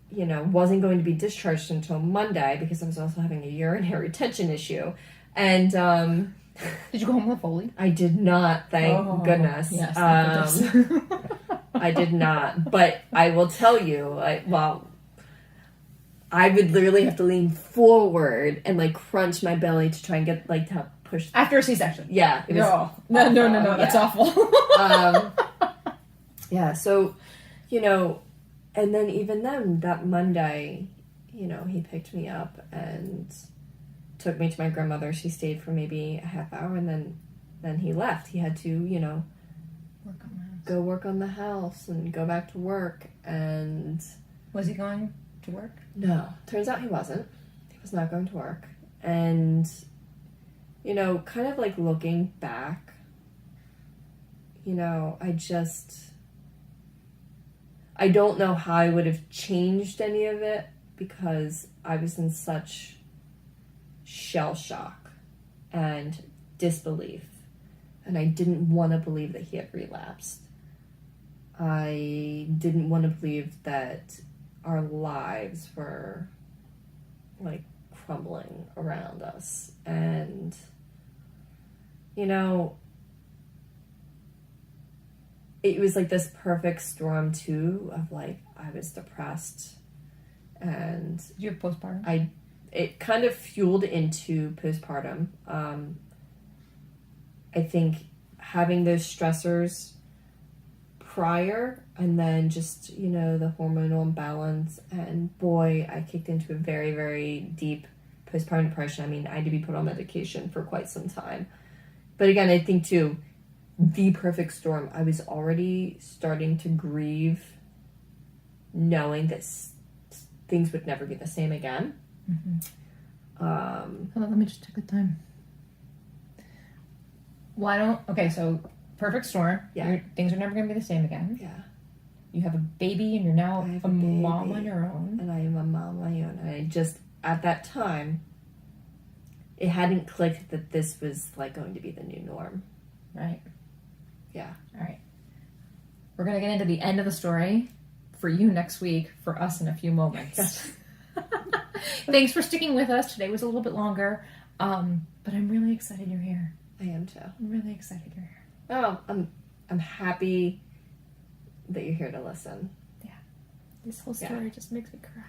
you know, wasn't going to be discharged until Monday because I was also having a urinary retention issue. And did you go home with Foley? I did not, thank goodness. Yes, thank goodness. I did not. But I will tell you, I would literally have to lean forward and like crunch my belly to try and get like to push. After a C-section? Yeah. It was No, that's awful. Yeah, so, you know, and then even then, that Monday, you know, he picked me up and took me to my grandmother. She stayed for maybe a half hour, and then he left. He had to, you know, go work on the house and go back to work. And was he going to work? No, turns out he wasn't. He was not going to work. And, you know, kind of like looking back, you know, I don't know how I would have changed any of it, because I was in such shell shock and disbelief. And I didn't want to believe that he had relapsed. I didn't want to believe that our lives were like crumbling around us. And, you know, it was like this perfect storm too of like, I was depressed, and did you have postpartum? It kind of fueled into postpartum. I think having those stressors prior, and then just, you know, the hormonal imbalance, and boy, I kicked into a very, very deep postpartum depression. I mean, I had to be put on medication for quite some time. But again, I think too, the perfect storm. I was already starting to grieve, knowing that things would never be the same again. Hold on, let me just check the time. So perfect storm. Yeah. Things are never going to be the same again. Yeah. You have a baby, and you're now a mom on your own. And I am a mom on my own. And I just, at that time, it hadn't clicked that this was like going to be the new norm. Right. Yeah. All right. We're going to get into the end of the story for you next week, for us in a few moments. Yes. Thanks for sticking with us. Today was a little bit longer, but I'm really excited you're here. I am too. I'm really excited you're here. Oh, I'm happy that you're here to listen. Yeah. This whole story just makes me cry.